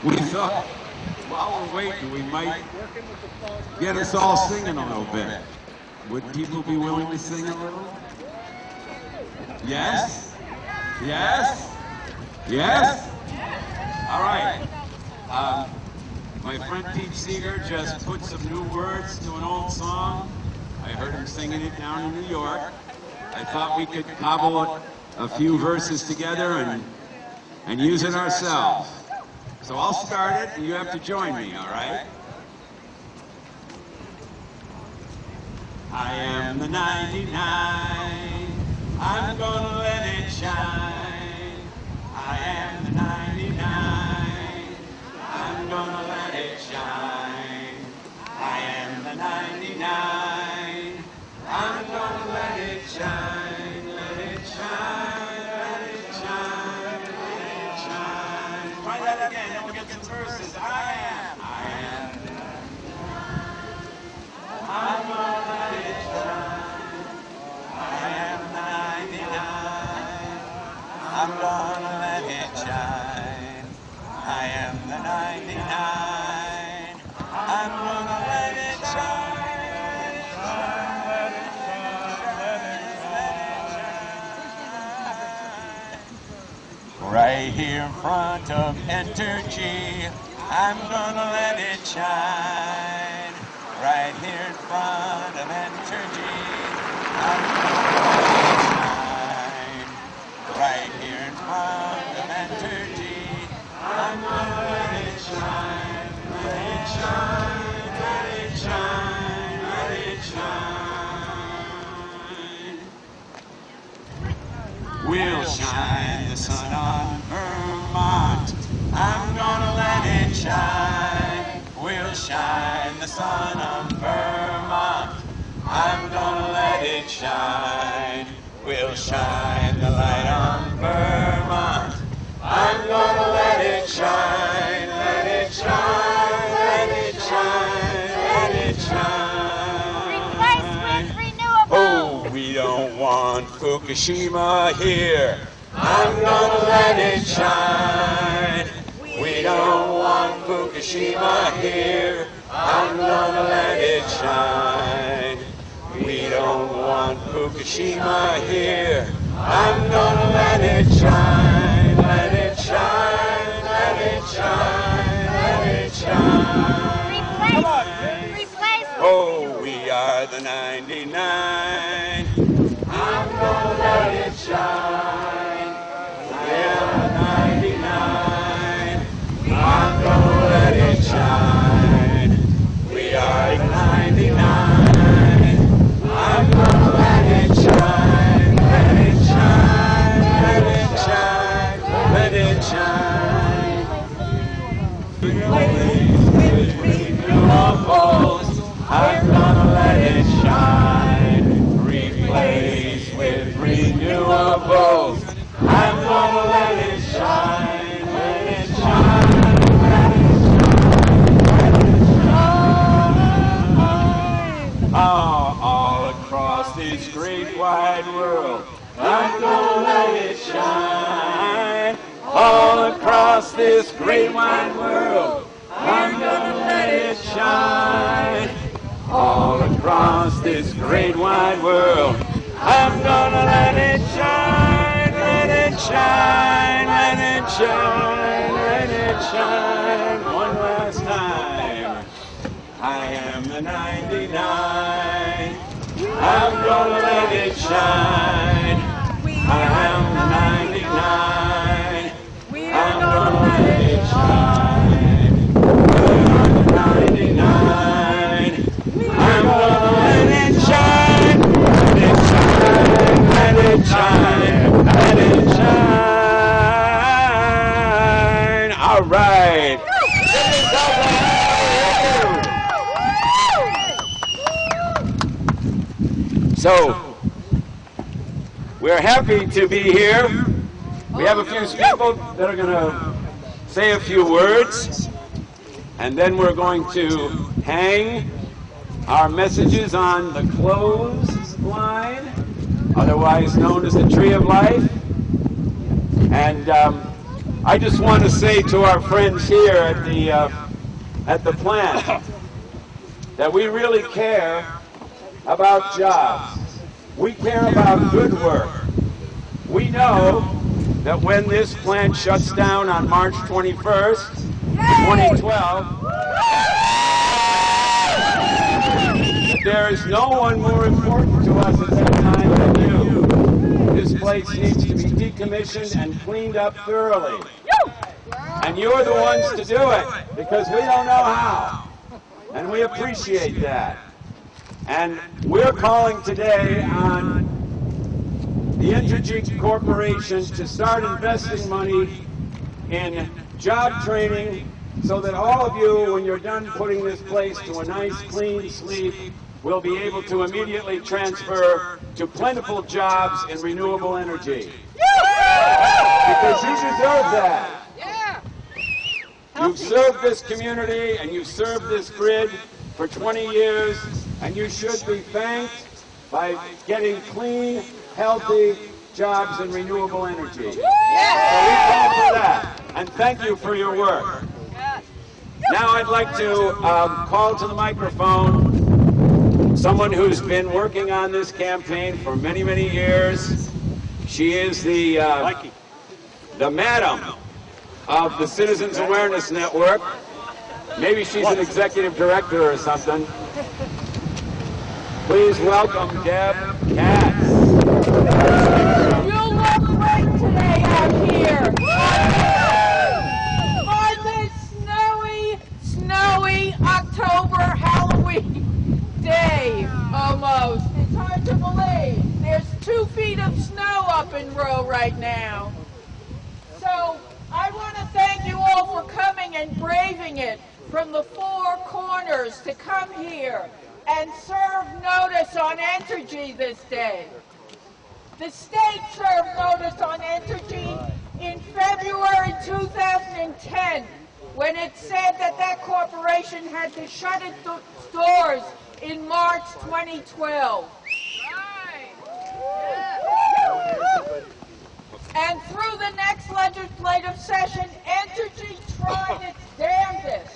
We thought, while we're waiting, we might get us all singing a little bit. Would people be willing to sing a little? Yes? Yes? Yes? All right. My friend Pete Seeger just put some new words to an old song. I heard him singing it down in New York. I thought we could cobble a few verses together and use it ourselves. So I'll start it, and you have to join me, all right? I am the 99. I'm gonna let it shine. I am the 99. I'm gonna let it shine. I am the 99. I'm gonna let it shine. Let it shine. Let it shine. Let it shine. Try that again, then we'll get some verses. I am. I'm gonna let it shine. I am 99. I'm gonna let it shine. I am the 99. I'm gonna let it shine. Let it shine. Let it shine. Right here in front of Entergy, I'm gonna let it shine. Right here in front of Entergy, I'm gonna let it shine. Right here in front of Entergy, I'm gonna let it shine. Let it shine, let it shine, let it shine. We'll shine the sun on Vermont. I'm gonna let it shine. We'll shine the sun on Vermont. I'm gonna let it shine. We'll shine the light on Vermont. I'm gonna let it shine. Let it shine. Let it shine. Let it shine. Replace with renewable. Oh, we don't want Fukushima here. I'm gonna let it shine. We don't want Fukushima here. I'm gonna let it shine. We don't want Fukushima here. I'm gonna let it shine. Let it shine. Let it shine. Let it shine. Replace. Oh, we are the 99. I'm gonna let it shine. I am the 99. I'm gonna let it shine. We are the 99. I'm gonna let it shine. Let it shine. Let it shine. Let it shine. Replace with renewables. I'm gonna let it shine. Replace with renewables. I'm gonna let it shine. Let it shine. All across this great wide world, I'm gonna let it shine. All across this great wide world, I'm gonna let it shine. All across this great wide world, I'm gonna let it shine. Let it shine. Let it shine. Let it shine. One last time. I am the 99. I'm gonna let it shine. I am the 99. I'm gonna let it shine. I'm the 99. I'm gonna let it shine. Let it shine. Let it shine. Let it shine. All right. So, we're happy to be here. We have a few people that are going to say a few words, and then we're going to hang our messages on the clothesline, otherwise known as the Tree of Life. And I just want to say to our friends here at the plant that we really care about jobs. We care about good work. We know that when this plant shuts down on March 21st, 2012, that there is no one more important to us at that time than you. This place needs to be decommissioned and cleaned up thoroughly. And you're the ones to do it, because we don't know how. And we appreciate that. And we're calling today on the Entergy Corporation to start investing money in job training so that all of you, when you're done putting this place to a nice clean sleep, will be able to immediately transfer to plentiful jobs in renewable energy. Because you deserve that. You've served this community and you've served this grid for 20 years, and you should be thanked by getting clean, healthy jobs in renewable energy. So we call for that, and thank you for your work. Now I'd like to call to the microphone someone who's been working on this campaign for many, many years. She is the madam of the Citizens Awareness Network. Maybe she's an executive director or something. Please welcome Deb Katz. You look great today out here on this snowy October Halloween day almost. It's hard to believe. There's 2 feet of snow up in Row right now. So I want to thank you all for coming and braving it from the 4 corners to come here and serve notice on Entergy this day. The state served notice on Entergy in February 2010 when it said that that corporation had to shut its doors in March 2012. And through the next legislative session, Entergy tried its damnedest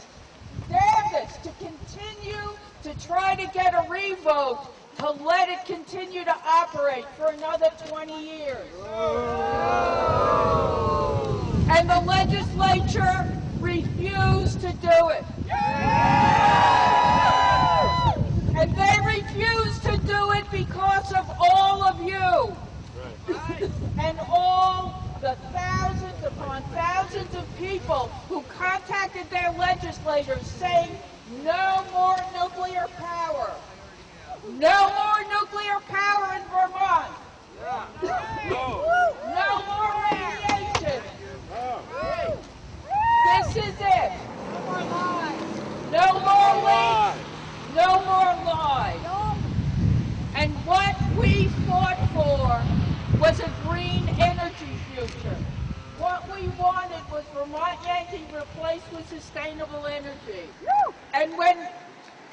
to continue to try to get a revote to let it continue to operate for another 20 years. And the legislature refused to do it. And they refused to do it because of all of you. And all the thousands upon thousands of people who contacted their legislators saying no more nuclear power. No more nuclear power in Vermont. No more radiation. This is it. No more leaks. No more lies. And what we fought for was a green energy future. What we wanted was Vermont Yankee replaced with sustainable energy. And when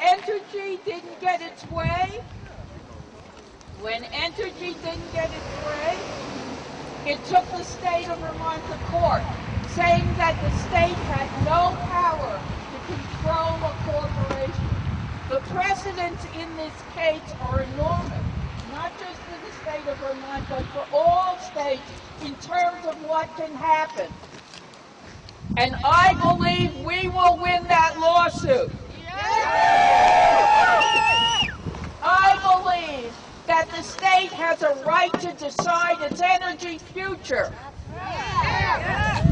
Entergy didn't get its way, it took the state of Vermont to court, saying that the state had no power to control a corporation. The precedents in this case are enormous, not just for the state of Vermont, but for all states in terms of what can happen. And I believe we will win that lawsuit. I believe that the state has a right to decide its energy future.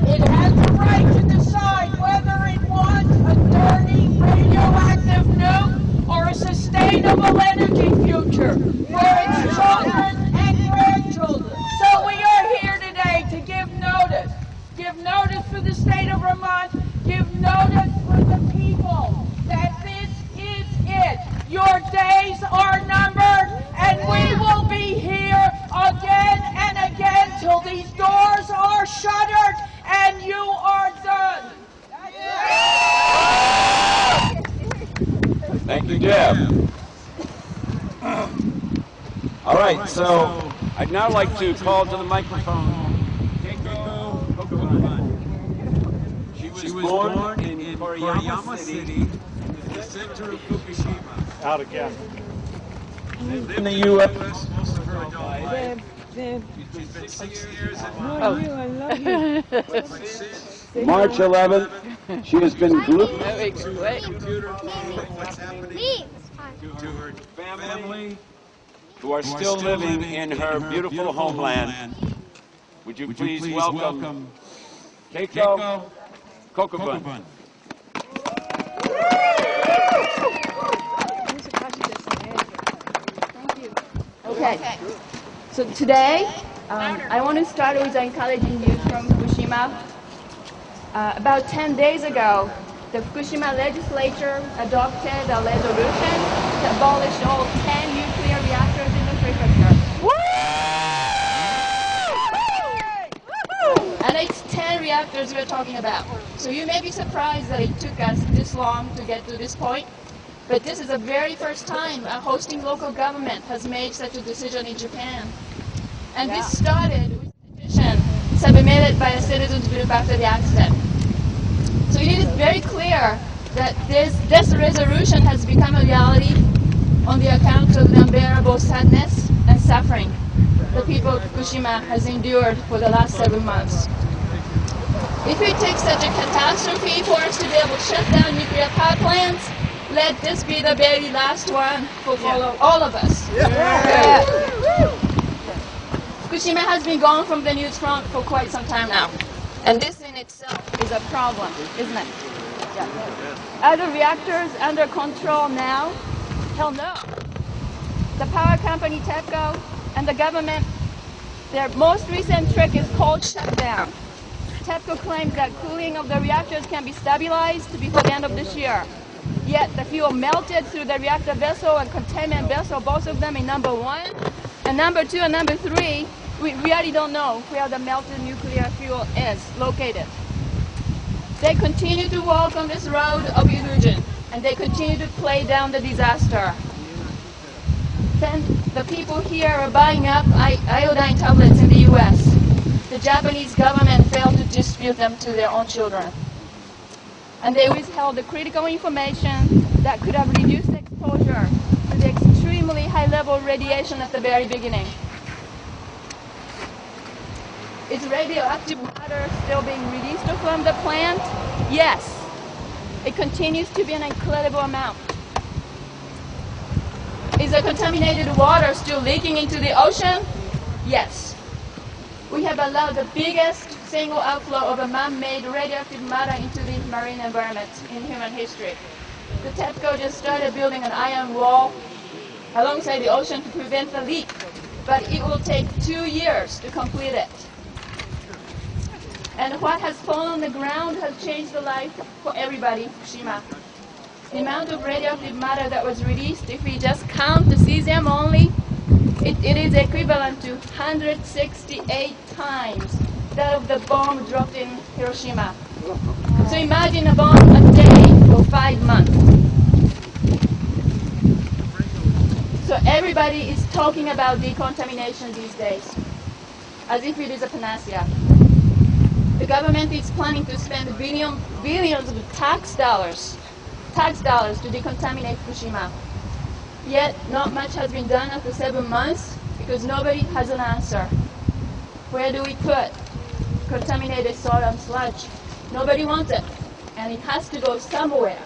It has the right to decide whether it wants a dirty radioactive nuke or a sustainable energy future for its children and grandchildren. So we are here today to give notice. Give notice for the state of Vermont. Give notice for the people that this is it. Your days are numbered, and we will be here again and again till these doors are shuttered and you are done. Thank you, Deb. All right, so I'd now like to call to the microphone. was born in Koriyama City, the center of Fukushima. Out again. in the U.S. Most of her adult life. Deb, She's been 6 years in oh, you, I love you. But since March 11th, she has been glued the computer following what's happening to her family, who are still living in her beautiful homeland. Would you please welcome Keiko Kokobun. Okay. So today, I want to start with encouraging news from Fukushima. About 10 days ago, the Fukushima legislature adopted a resolution to abolish all 10 nuclear reactors in the prefecture. And it's 10 reactors we're talking about. So you may be surprised that it took us this long to get to this point. But this is the very first time a hosting local government has made such a decision in Japan. And this started with a petition submitted by a citizens group after the accident. So it is very clear that this resolution has become a reality on the account of the unbearable sadness and suffering the people of Fukushima has endured for the last 7 months. If it takes such a catastrophe for us to be able to shut down nuclear power plants, let this be the very last one for all of us. Fukushima has been gone from the news front for quite some time now. And this in itself is a problem, isn't it? Are the reactors under control now? Hell no. The power company TEPCO and the government, their most recent trick is called shutdown. TEPCO claims that cooling of the reactors can be stabilized before the end of this year. Yet the fuel melted through the reactor vessel and containment vessel, both of them in number 1. And number 2 and number 3, we really don't know where the melted nuclear fuel is located. They continue to walk on this road of illusion, and they continue to play down the disaster. Then the people here are buying up iodine tablets in the US. The Japanese government failed to distribute them to their own children. And they withheld the critical information that could have reduced exposure to the extremely high-level radiation at the very beginning. Is radioactive water still being released from the plant? Yes. It continues to be an incredible amount. Is the contaminated water still leaking into the ocean? Yes. We have allowed the biggest single outflow of a man-made radioactive matter into the marine environment in human history. The TEPCO just started building an iron wall alongside the ocean to prevent the leak, but it will take 2 years to complete it. And what has fallen on the ground has changed the life for everybody in Fukushima. The amount of radioactive matter that was released, if we just count the cesium only, it is equivalent to 168 times that of the bomb dropped in Hiroshima. So imagine a bomb a day for 5 months. So everybody is talking about decontamination these days, as if it is a panacea. The government is planning to spend billions of tax dollars to decontaminate Fukushima. Yet not much has been done after 7 months because nobody has an answer. Where do we put contaminated soil and sludge? Nobody wants it, and it has to go somewhere.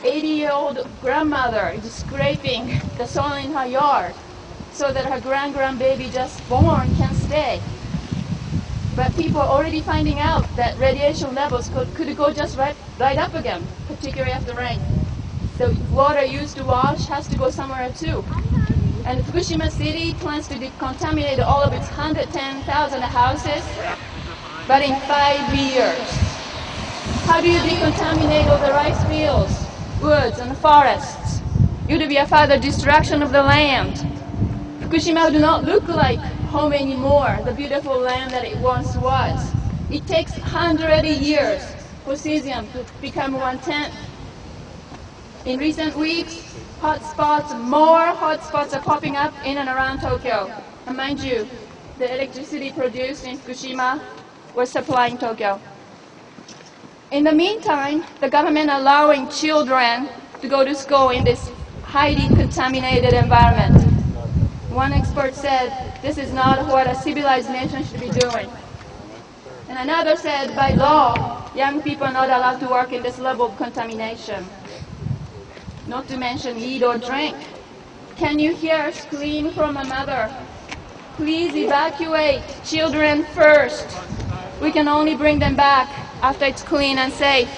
80-year-old grandmother is scraping the soil in her yard so that her grandbaby just born can stay. But people are already finding out that radiation levels could go just right up again, particularly after rain. The water used to wash has to go somewhere too. And Fukushima City plans to decontaminate all of its 110,000 houses, but in 5 years. How do you decontaminate all the rice fields, woods, and forests? It would be a further destruction of the land. Fukushima do not look like home anymore, the beautiful land that it once was. It takes 100 years for cesium to become 1/10. In recent weeks, more hotspots are popping up in and around Tokyo. And mind you, the electricity produced in Fukushima was supplying Tokyo. In the meantime, the government allowing children to go to school in this highly contaminated environment. One expert said, this is not what a civilized nation should be doing. And another said, by law, young people are not allowed to work in this level of contamination. Not to mention eat or drink. Can you hear a scream from a mother? Please evacuate children first. We can only bring them back after it's clean and safe.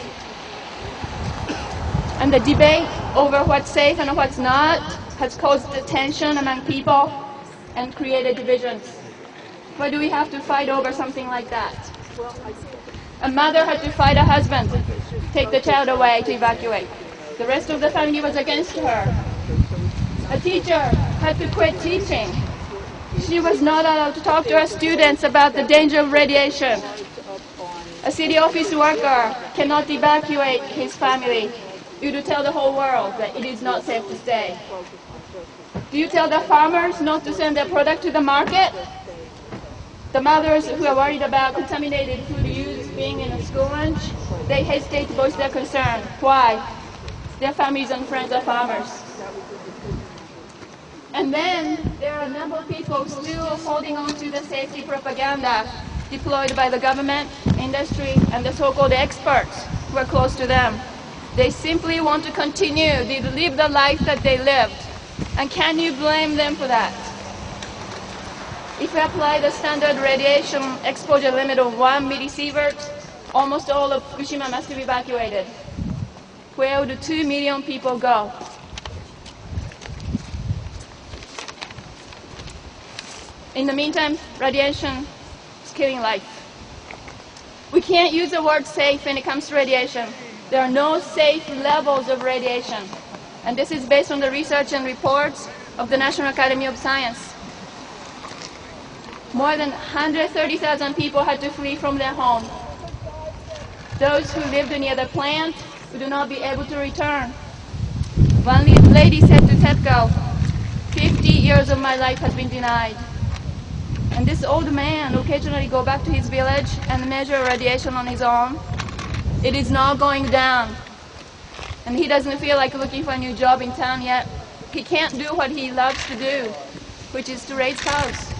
And the debate over what's safe and what's not has caused tension among people and created divisions. Why do we have to fight over something like that? A mother had to fight a husband, take the child away to evacuate. The rest of the family was against her. A teacher had to quit teaching. She was not allowed to talk to her students about the danger of radiation. A city office worker cannot evacuate his family due to tell the whole world that it is not safe to stay. Do you tell the farmers not to send their product to the market? The mothers who are worried about contaminated food use being in a school lunch, they hesitate to voice their concern. Why? Their families and friends are farmers. And then there are a number of people still holding on to the safety propaganda deployed by the government, industry, and the so-called experts who are close to them. They simply want to continue to live the life that they lived. And can you blame them for that? If we apply the standard radiation exposure limit of 1 millisievert, almost all of Fukushima must be evacuated. Where would 2 million people go? In the meantime, radiation is killing life. We can't use the word safe when it comes to radiation. There are no safe levels of radiation. And this is based on the research and reports of the National Academy of Science. More than 130,000 people had to flee from their home. Those who lived near the plant would not be able to return. One lady said to TEPCO, 50 years of my life has been denied. And this old man occasionally go back to his village and measure radiation on his own. It is not going down. And he doesn't feel like looking for a new job in town yet. He can't do what he loves to do, which is to raise cows.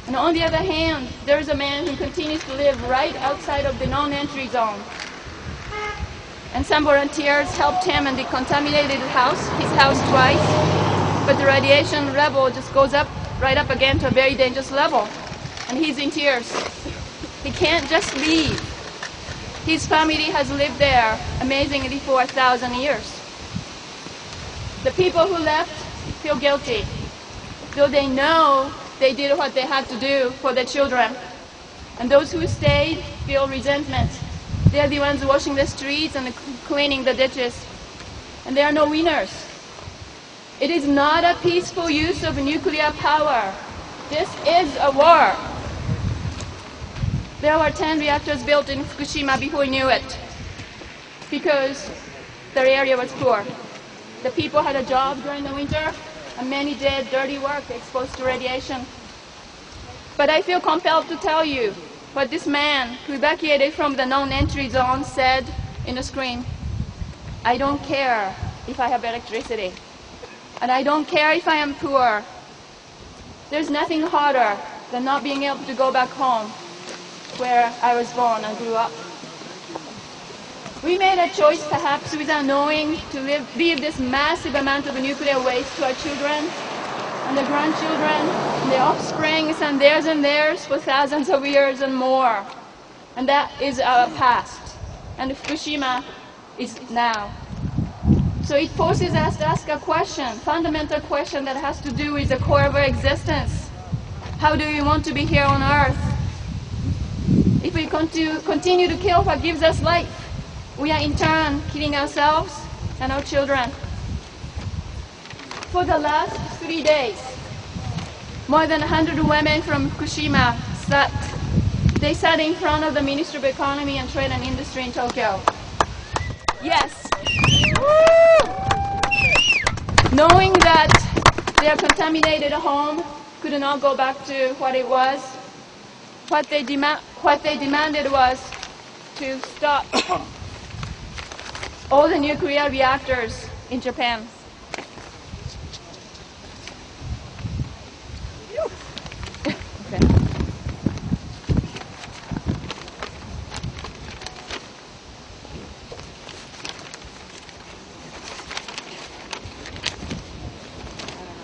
And on the other hand, there is a man who continues to live right outside of the non-entry zone. And some volunteers helped him and decontaminated his house twice. But the radiation level just goes up, right up again to a very dangerous level. And he's in tears. He can't just leave. His family has lived there, amazingly, for 1,000 years. The people who left feel guilty, though they know they did what they had to do for their children. And those who stayed feel resentment. They are the ones washing the streets and cleaning the ditches. And there are no winners. It is not a peaceful use of nuclear power. This is a war. There were 10 reactors built in Fukushima before we knew it, because the area was poor. The people had a job during the winter, and many did dirty work exposed to radiation. But I feel compelled to tell you what this man who evacuated from the non-entry zone said in a scream. I don't care if I have electricity, and I don't care if I am poor. There's nothing harder than not being able to go back home where I was born and grew up. We made a choice, perhaps without knowing, to leave this massive amount of nuclear waste to our children and their grandchildren and their offspring and theirs for thousands of years and more. And that is our past. And Fukushima is now. So it forces us to ask a question, fundamental question that has to do with the core of our existence. How do we want to be here on Earth? If we continue to kill what gives us life, we are in turn killing ourselves and our children. For the last 3 days, more than 100 women from Fukushima they sat in front of the Ministry of Economy and Trade and Industry in Tokyo. Yes. Woo! Knowing that their contaminated home could not go back to what it was, what they demanded was to stop all the nuclear reactors in Japan. Okay.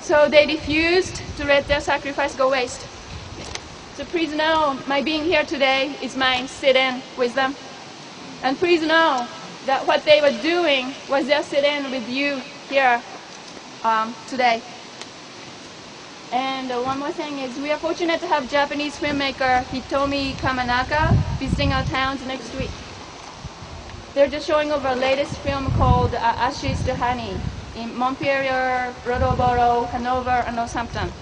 So they refused to let their sacrifice go waste. So please know my being here today is my sit-in with them. And please know that what they were doing was their sit-in with you here today. And one more thing is we are fortunate to have Japanese filmmaker Hitomi Kamanaka visiting our towns next week. They're just showing over a latest film called Ashes to Honey in Montpelier, Rodoboro, Hanover, and Northampton.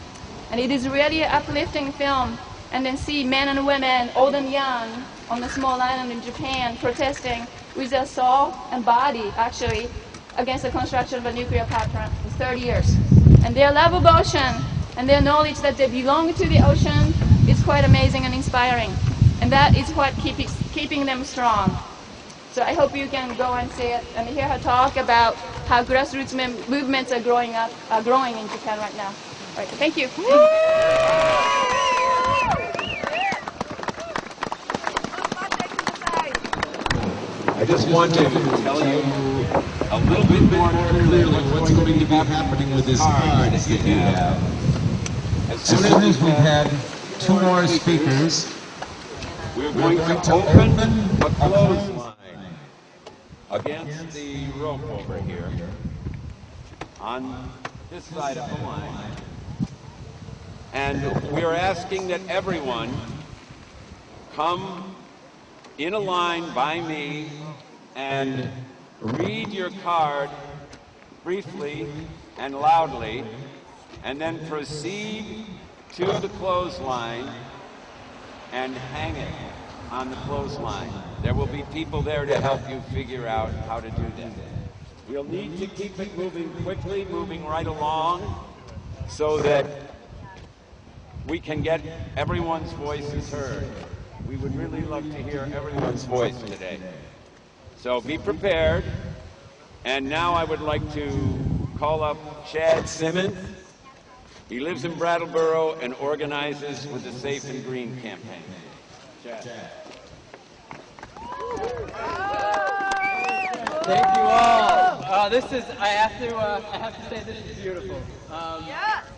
And it is really an uplifting film. And then see men and women, old and young, on a small island in Japan protesting with their soul and body, actually, against the construction of a nuclear power plant for 30 years. And their love of ocean and their knowledge that they belong to the ocean is quite amazing and inspiring. And that is what keeping them strong. So I hope you can go and see it and hear her talk about how grassroots movements are growing in Japan right now. All right, thank you. I just want to tell you a little bit more clearly what's going to be happening with this card that you have. As soon as we've had 2 more speakers, we're going to open a clothesline against the rope over here on this side of the line. And we're asking that everyone come in a line by me and read your card briefly and loudly, and then proceed to the clothesline and hang it on the clothesline. There will be people there to help you figure out how to do that. We'll need to keep it moving quickly, moving right along, so that we can get everyone's voices heard. We would really love to hear everyone's voice today. So be prepared. And now I would like to call up Chad Simmons. He lives in Brattleboro and organizes with the Safe and Green campaign. Chad. Thank you all. I have to say, this is beautiful.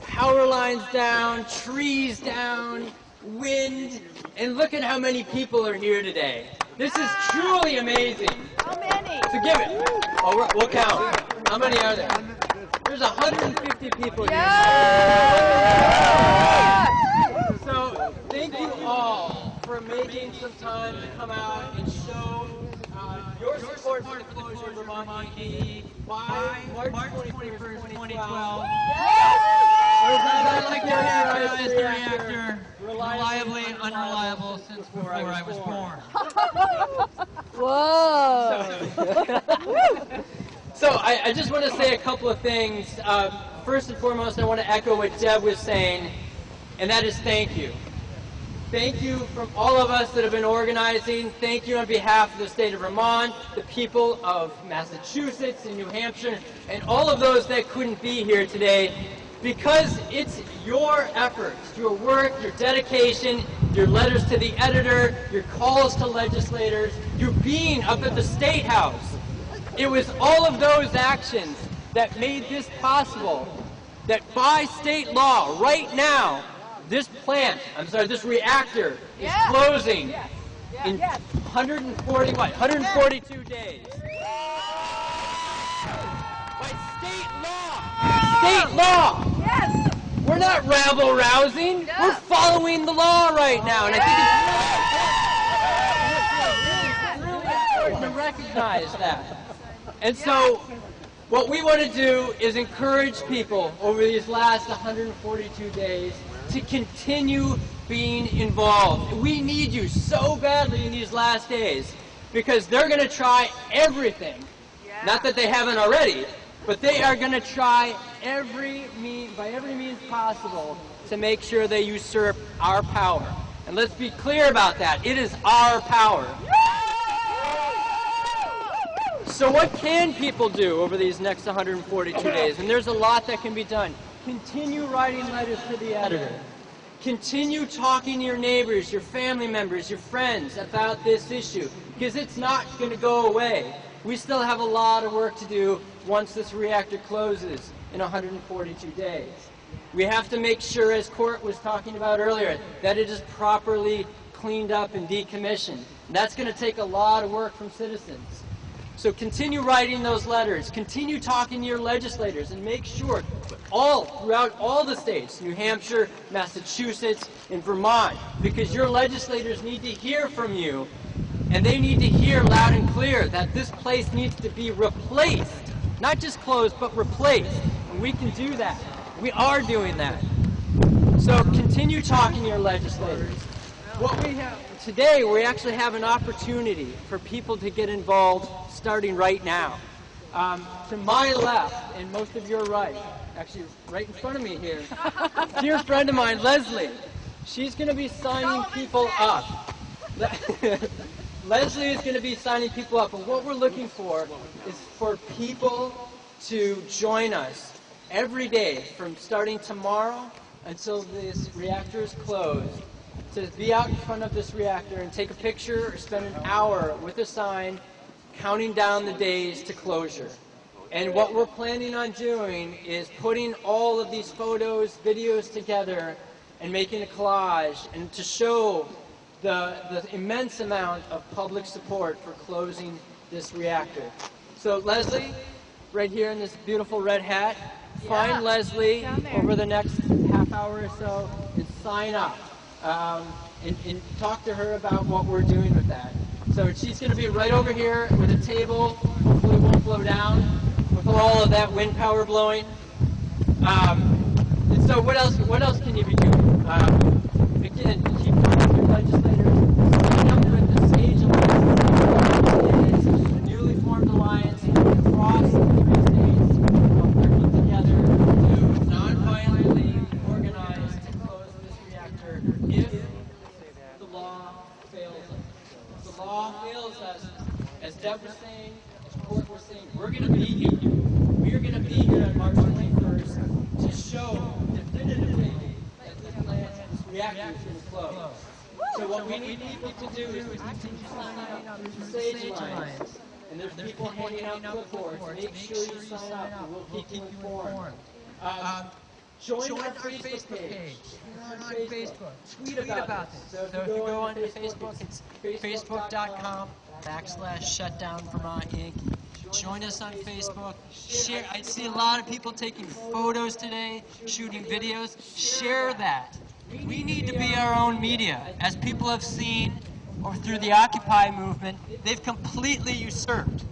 Power lines down, trees down, wind, and look at how many people are here today. This is truly amazing. How many? So give it. Oh, we'll count. How many are there? There's 150 people here. So thank you all for making some time to come out and show your support for the closure of Vermont Yankee by March 21st, 2012. Or as I like to characterize the reactor, reliably unreliable since before I was born. Whoa! So I just want to say a couple of things. First and foremost, I want to echo what Deb was saying, and that is thank you. Thank you from all of us that have been organizing. Thank you on behalf of the state of Vermont, the people of Massachusetts and New Hampshire, and all of those that couldn't be here today, because it's your efforts, your work, your dedication, your letters to the editor, your calls to legislators, your being up at the State House. It was all of those actions that made this possible, that by state law, right now, this reactor is closing in 142 days. By state law! State law! Yes! We're not rabble-rousing. No. We're following the law right now. And I think it's really important to recognize that. And so what we want to do is encourage people over these last 142 days to continue being involved. We need you so badly in these last days because they're going to try everything. Not that they haven't already, but they are going to try by every means possible to make sure they usurp our power. And let's be clear about that. It is our power. So what can people do over these next 142 days? And there's a lot that can be done. Continue writing letters to the editor. Continue talking to your neighbors, your family members, your friends about this issue, because it's not going to go away. We still have a lot of work to do once this reactor closes in 142 days. We have to make sure, as Court was talking about earlier, that it is properly cleaned up and decommissioned. And that's going to take a lot of work from citizens. So continue writing those letters, continue talking to your legislators, and make sure throughout all the states, New Hampshire, Massachusetts, and Vermont, because your legislators need to hear from you, and they need to hear loud and clear that this place needs to be replaced, not just closed, but replaced. And we can do that. We are doing that. So continue talking to your legislators. What we have today, we actually have an opportunity for people to get involved starting right now. To my left, and most of your right, actually right in front of me here, dear friend of mine, Leslie. She's going to be signing people up. Leslie is going to be signing people up, and what we're looking for is for people to join us every day from starting tomorrow until this reactor is closed, to be out in front of this reactor and take a picture or spend an hour with a sign counting down the days to closure. And what we're planning on doing is putting all of these photos, videos together and making a collage and to show the immense amount of public support for closing this reactor. So Leslie, right here in this beautiful red hat, find Leslie over the next half hour or so and sign up. And talk to her about what we're doing with that. So she's going to be right over here with a table, hopefully it won't blow down, with all of that wind power blowing. And so what else can you be doing? Again, keep talking to your legislators, sign up with the SAGE Alliance. It's a newly formed alliance across the 3 states, working together to non-violently organize to close this reactor if the law fails us. If the law fails us, as Deb was saying, as Court was saying, we're going to be here. We are going to be here on March 21st to show definitively that this plant, this reactor is going to close. So what we need people to do is to continue signing up through the SAGE Alliance. And there's people handing out clipboards. Make sure you sign up and we'll keep you informed. Join our Facebook page. We're on Facebook. Tweet about this. So if you go on Facebook, it's facebook.com/shutdown Vermont Yankee. Join us on Facebook. Share. I see a lot of people taking photos today, shooting videos. Share that. We need to be our own media. As people have seen, or through the Occupy movement, they've completely usurped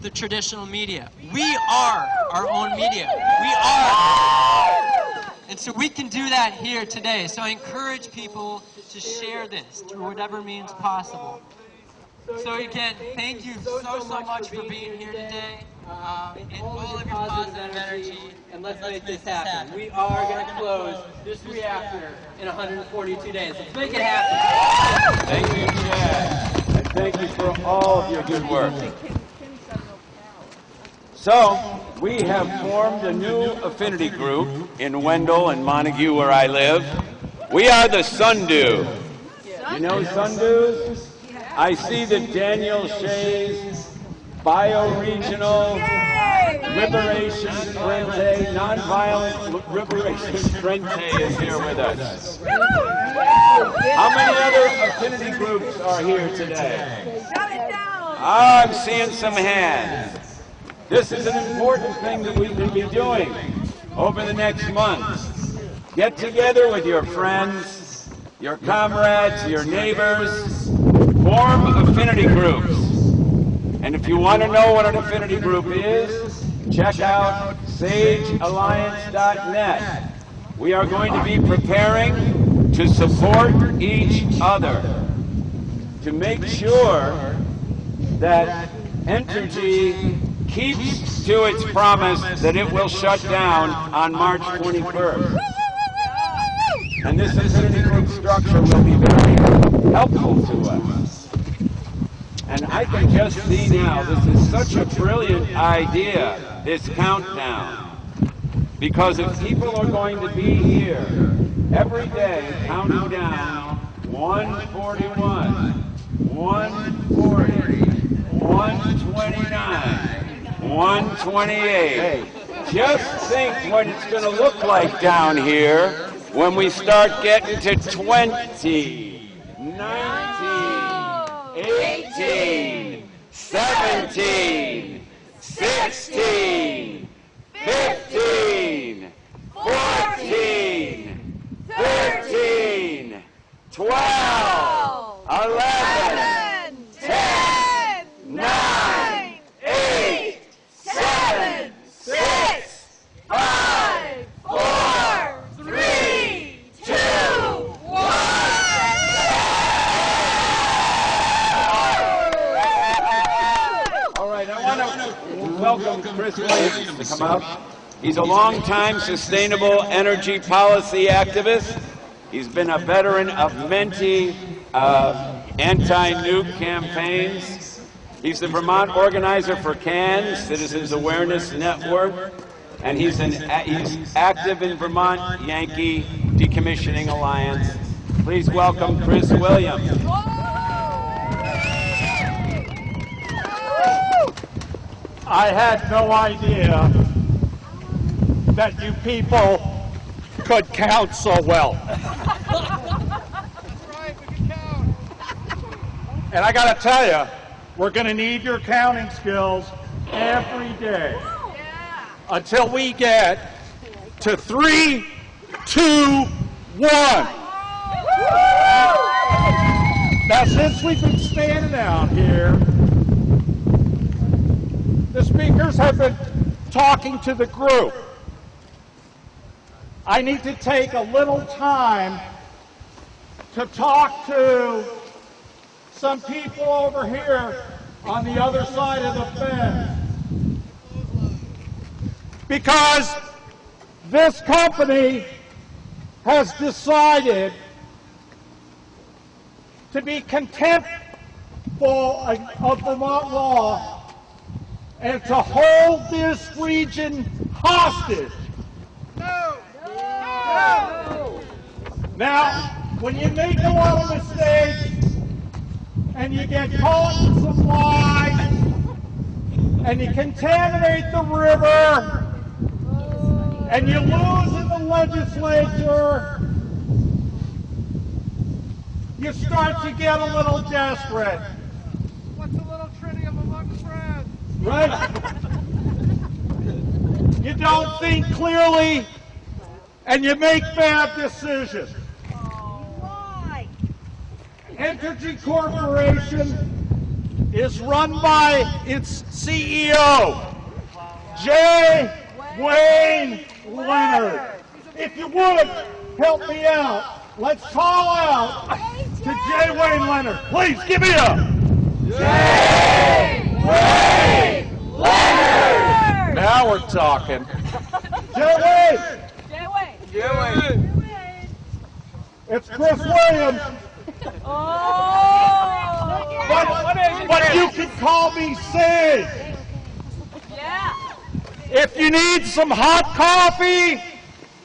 the traditional media. We are our own media. We are. And so we can do that here today. So I encourage people to share this through whatever means possible. So again, thank you so much for being here today. And all of your positive energy, and let's make this happen. We are going to close this reactor in 142 days. Let's make it happen. Thank you, Chad. And thank you for all of your good work. So, we have formed a new affinity group in Wendell and Montague, where I live. We are the Sundew. You know Sundews? I see that Daniel Shea's Bioregional Liberation Frente, Nonviolent Liberation Frente is here with us. How many other affinity groups are here today? I'm seeing some hands. This is an important thing that we can be doing over the next month. Get together with your friends, your comrades, your neighbors, form affinity groups. And if you want to know what an affinity group is, check out sagealliance.net. We are going to be preparing to support each other, to make sure that Entergy keeps to its promise that it will shut down on March 21st. And this affinity group structure will be very helpful to us. And I can just see now, this is such a brilliant idea, this countdown. Because if people are going to be here every day counting down 141, 140, 129, 128, just think what it's going to look like down here when we start getting to 20, 19, 18, 17, 16, 15, 14, 13, 12, 11, 10, 9, 8, 7, 6, 5, 4, 3, 2, 1. All right, I want to welcome Chris Williams to come out. He's a longtime sustainable energy policy activist. He's been a veteran of many anti-nuke campaigns. He's the Vermont organizer for CAN, Citizens Awareness Network, and he's active in Vermont Yankee Decommissioning Alliance. Please welcome Chris Williams. I had no idea that you people could count so well. And I got to tell you, we're going to need your counting skills every day until we get to 3, 2, 1. Now, since we've been standing out here, the speakers have been talking to the group. I need to take a little time to talk to some people over here on the other side of the fence. Because this company has decided to be contemptful of Vermont law and to hold this region hostage. No! No! Now, when you make a lot of mistakes and you get caught in some lies and you contaminate the river and you lose in the legislature, you start to get a little desperate. What's a little tritium amongst friends? Right? You don't think clearly and you make bad decisions. Why? Entergy Corporation is run by its CEO, J. Wayne Leonard. If you would, help me out. Let's call out to J. Wayne Leonard. Please, give me up. J. Wayne Leonard! Now we're talking. J. Wayne! J. Wayne. It's Chris Williams. But you can call me Sage. Yeah. If you need some hot coffee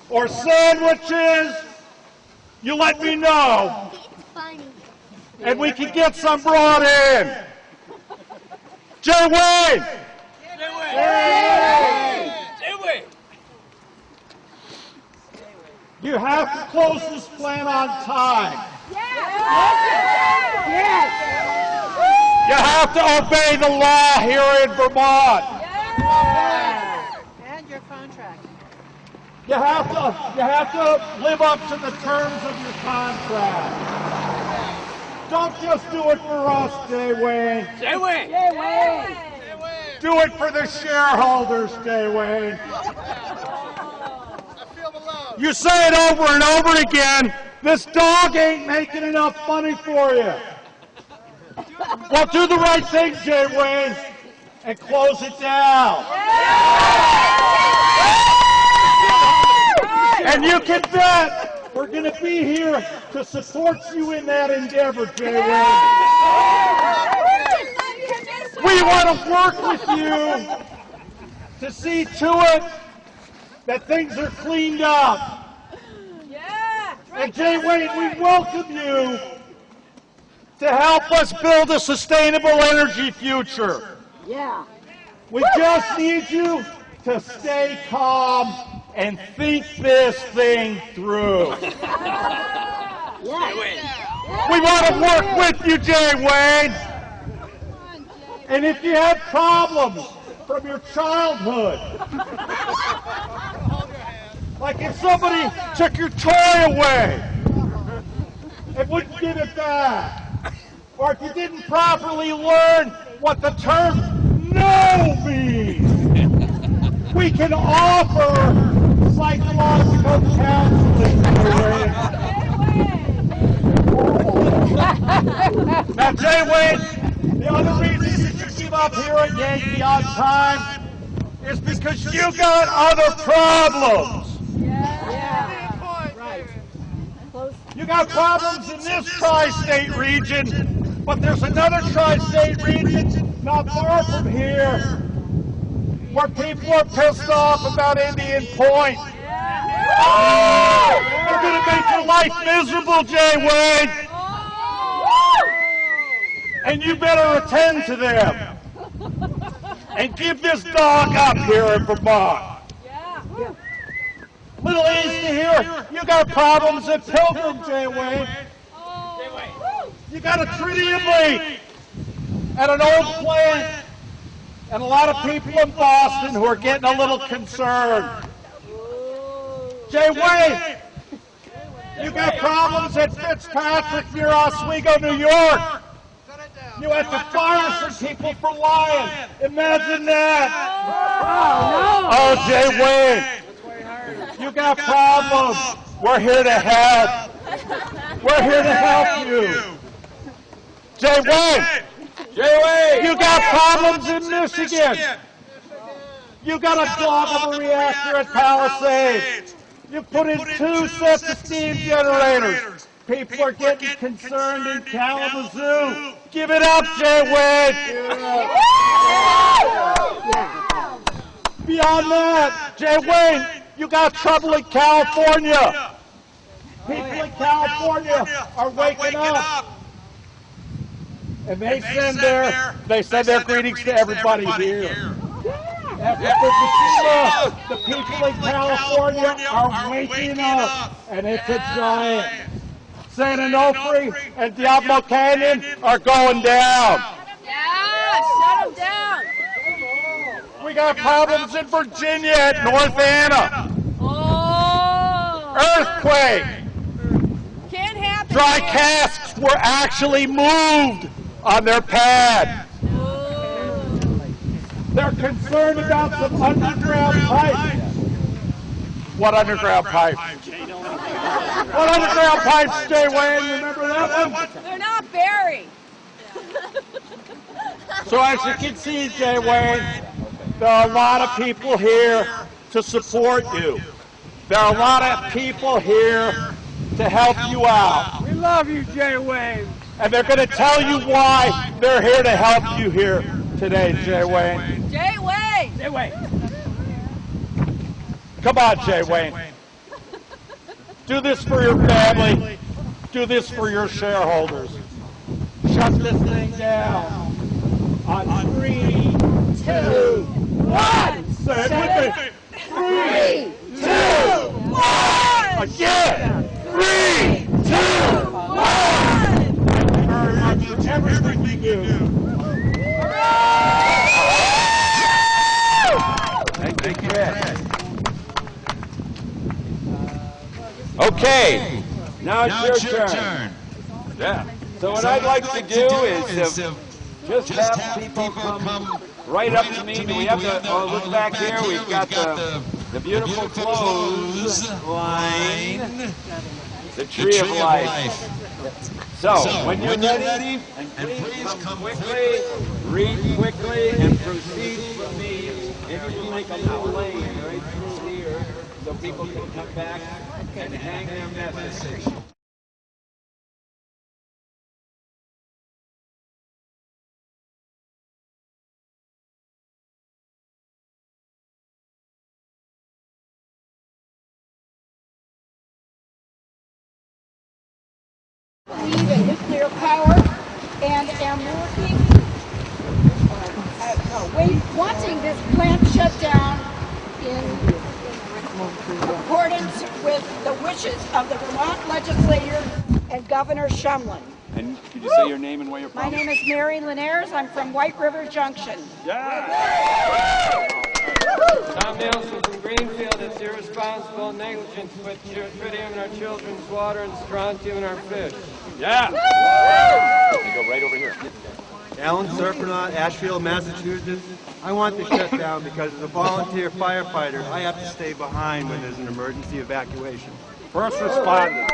or sandwiches, you let me know. And we can get some brought in. Jay Wayne! You have to close this plant on time. Yes. You have to obey the law here in Vermont. And your contract. You have to live up to the terms of your contract. Don't just do it for us, Jay Wayne. J. Wayne. Do it for the shareholders, Jay Wayne. I feel the love. You say it over and over again, this dog ain't making enough money for you. Well, do the right thing, Jay Wayne, and close it down. And you can bet we're going to be here to support you in that endeavor, Jay Wayne. We want to work with you to see to it that things are cleaned up. Yeah. And Jay Wayne, we welcome you to help us build a sustainable energy future. Yeah. We just need you to stay calm and think this thing through. We want to work with you, Jay Wayne. And if you have problems from your childhood, like if somebody took your toy away and wouldn't give it back, or if you didn't properly learn what the term no means, we can offer psychological counseling. Now, Jay Wayne, the other reason you should give up here at Yankee on time is because you got other problems. You got problems in this tri-state region, but there's another tri-state region not far from here where people are pissed off about Indian Point. They're going to make your life miserable, Jay Wayne. And you better attend to them. And give this dog up here in Vermont. Little East of here, you got problems at Pilgrim, Jay Wayne. You got a tritium leak at an old plant. And a lot of people in Boston who are getting a little concerned. Jay Wayne, you got problems at Fitzpatrick near Oswego, New York. You had to fire some people for lying. Imagine that. Oh, Jay Wayne, you got problems. We're here to help. We're here to help you. Jay Wayne. Jay Wayne! You got problems in Michigan. You got a dog of a reactor at Palisades. You put in 2 sets of steam generators. People are getting concerned in Kalamazoo. Give it up, Jay Wayne. Beyond that, Jay Wayne, you got trouble in California. People in California are waking up. And they send their greetings to everybody here. The people in California are waking up, and it's a giant. San Onofre and Diablo Canyon are going down. Yeah, shut them down. We got problems in Virginia at North Anna. Earthquake. Can't happen. Dry casks were actually moved on their pad. They're concerned about some underground pipes. What underground pipes? What underground pipes, Jay Wayne? Remember that one? They're not buried. So as you can see, Jay Wayne, there are a lot of people here to support you. There are a lot of people here to help you out. We love you, Jay Wayne. And they're going to tell you why they're here to help you here today, Jay Wayne. Jay Wayne. Jay Wayne. Come on, Jay Wayne. Do this for your family. Do this for your shareholders. Shut this thing down. On 3, 2, 1. Say it with me. 3, 2, 1. Again. 3, 2, 1. Everything we do. Thank you. Okay, now it's your turn. Yeah. So what I'd like to do is just have people come right up to me. We have the, look back here, we've got the beautiful clothesline, the tree of life. So, when you're ready, and please come quickly, read quickly, and proceed from me. If you make a little lane right through here, so people can come back and hang their message. believe in nuclear power and am wanting this plant shut down in accordance with the wishes of the Vermont legislature and Governor Shumlin. And could you say your name and where you're from? My name is Mary Linares. I'm from White River Junction. Tom Nielsen from Greenfield. It's irresponsible negligence to put tritium in our children's water and strontium in our fish. Yeah. You go right over here. Alan Serpinaut, Ashfield, Massachusetts. I want to shut down because as a volunteer firefighter, I have to stay behind when there's an emergency evacuation. First responders.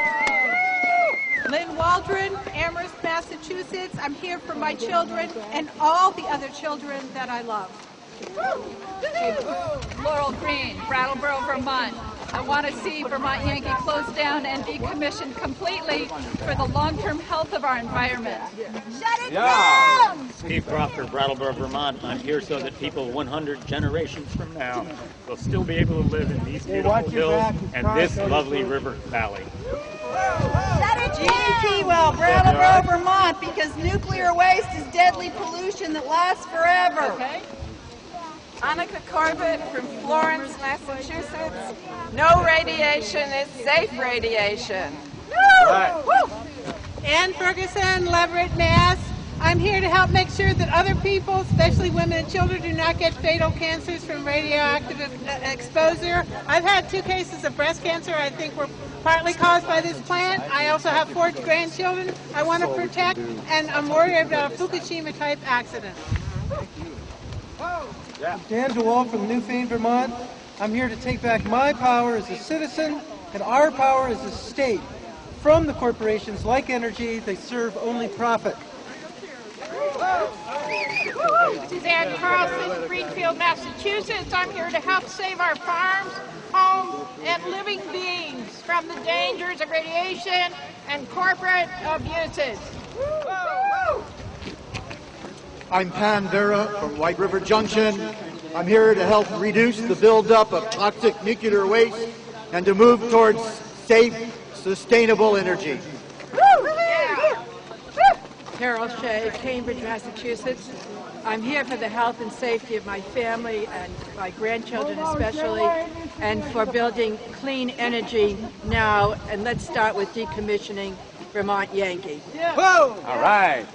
Lynn Waldron, Amherst, Massachusetts. I'm here for my children and all the other children that I love. Laurel Green, Brattleboro, Vermont. I want to see Vermont Yankee closed down and decommissioned completely for the long-term health of our environment. Shut it down! Steve Crawford, Brattleboro, Vermont. I'm here so that people 100 generations from now will still be able to live in these beautiful hills and this lovely river valley. Shut it Gene down! Keywell, Brattleboro, Vermont, because nuclear waste is deadly pollution that lasts forever. Okay. Annika Corbett from Florence, Massachusetts. No radiation is safe radiation. Right. Ann Ferguson, Leverett, Mass. I'm here to help make sure that other people, especially women and children, do not get fatal cancers from radioactive exposure. I've had 2 cases of breast cancer I think were partly caused by this plant. I also have 4 grandchildren I want to protect, and I'm worried about a Fukushima-type accident. Dan DeWalt from Newfane, Vermont. I'm here to take back my power as a citizen and our power as a state from the corporations like energy. They serve only profit. Suzanne Carlson, Greenfield, Massachusetts. I'm here to help save our farms, homes, and living beings from the dangers of radiation and corporate abuses. I'm Pan Vera from White River Junction. I'm here to help reduce the buildup of toxic nuclear waste and to move towards safe, sustainable energy. Carol Shea, Cambridge, Massachusetts. I'm here for the health and safety of my family and my grandchildren especially, and for building clean energy now. And let's start with decommissioning Vermont Yankee. Whoa! All right.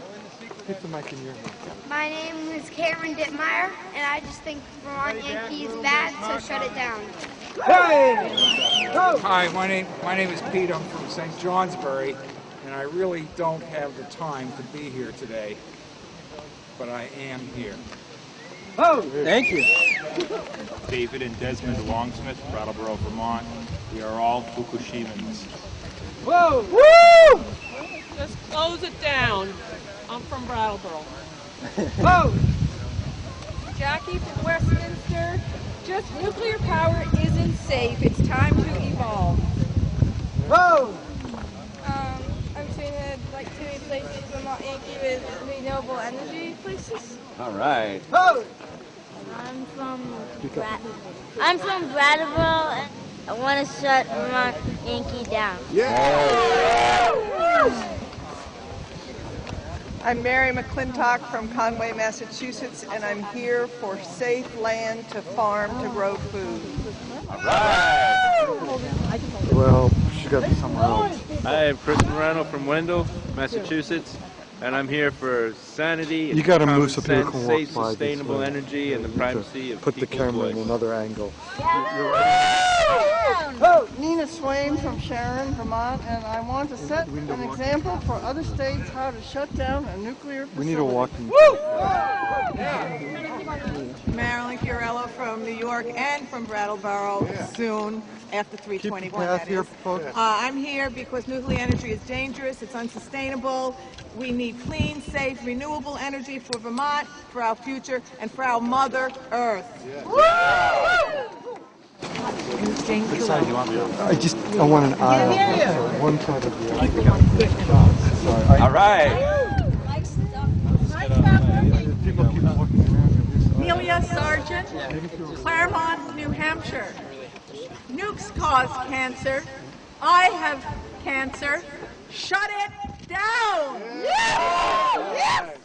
Hit the mic in your hand. My name is Cameron Dittmeyer, and I just think Vermont Yankee is bad, so shut it down. Hi, my name is Pete. I'm from St. Johnsbury, and I really don't have the time to be here today, but I am here. Oh, thank you. David and Desmond Longsmith, Brattleboro, Vermont. We are all Fukushimans. Whoa! Woo! Just close it down. I'm from Brattleboro. Whoa! Jackie from Westminster. Just nuclear power isn't safe. It's time to evolve. Whoa! I'm saying that I'd like to replace Vermont Yankee with renewable energy places. All right. Whoa! I'm from Brattleboro, and I want to shut Vermont Yankee down. I'm Mary McClintock from Conway, Massachusetts, and I'm here for safe land to farm to grow food. All right. Well, she got somewhere else. I am Chris Morano from Wendell, Massachusetts, and I'm here for sanity and You got to common move so people sense, can walk safe, by this sustainable way. energy, and the privacy of Put the people's camera in voice. another angle. Nina Swain from Sharon, Vermont, and I want to set an example for other states how to shut down a nuclear facility. We need a walking. Marilyn Chiarello from New York and from Brattleboro soon, after 321. path here, folks. I'm here because nuclear energy is dangerous, it's unsustainable. We need clean, safe, renewable energy for Vermont, for our future, and for our Mother Earth. I want an aisle. hear you. So one side of the other. Sorry. All right. Amelia Sargent, Claremont, New Hampshire. Nukes cause cancer. I have cancer. Shut it down! Yes!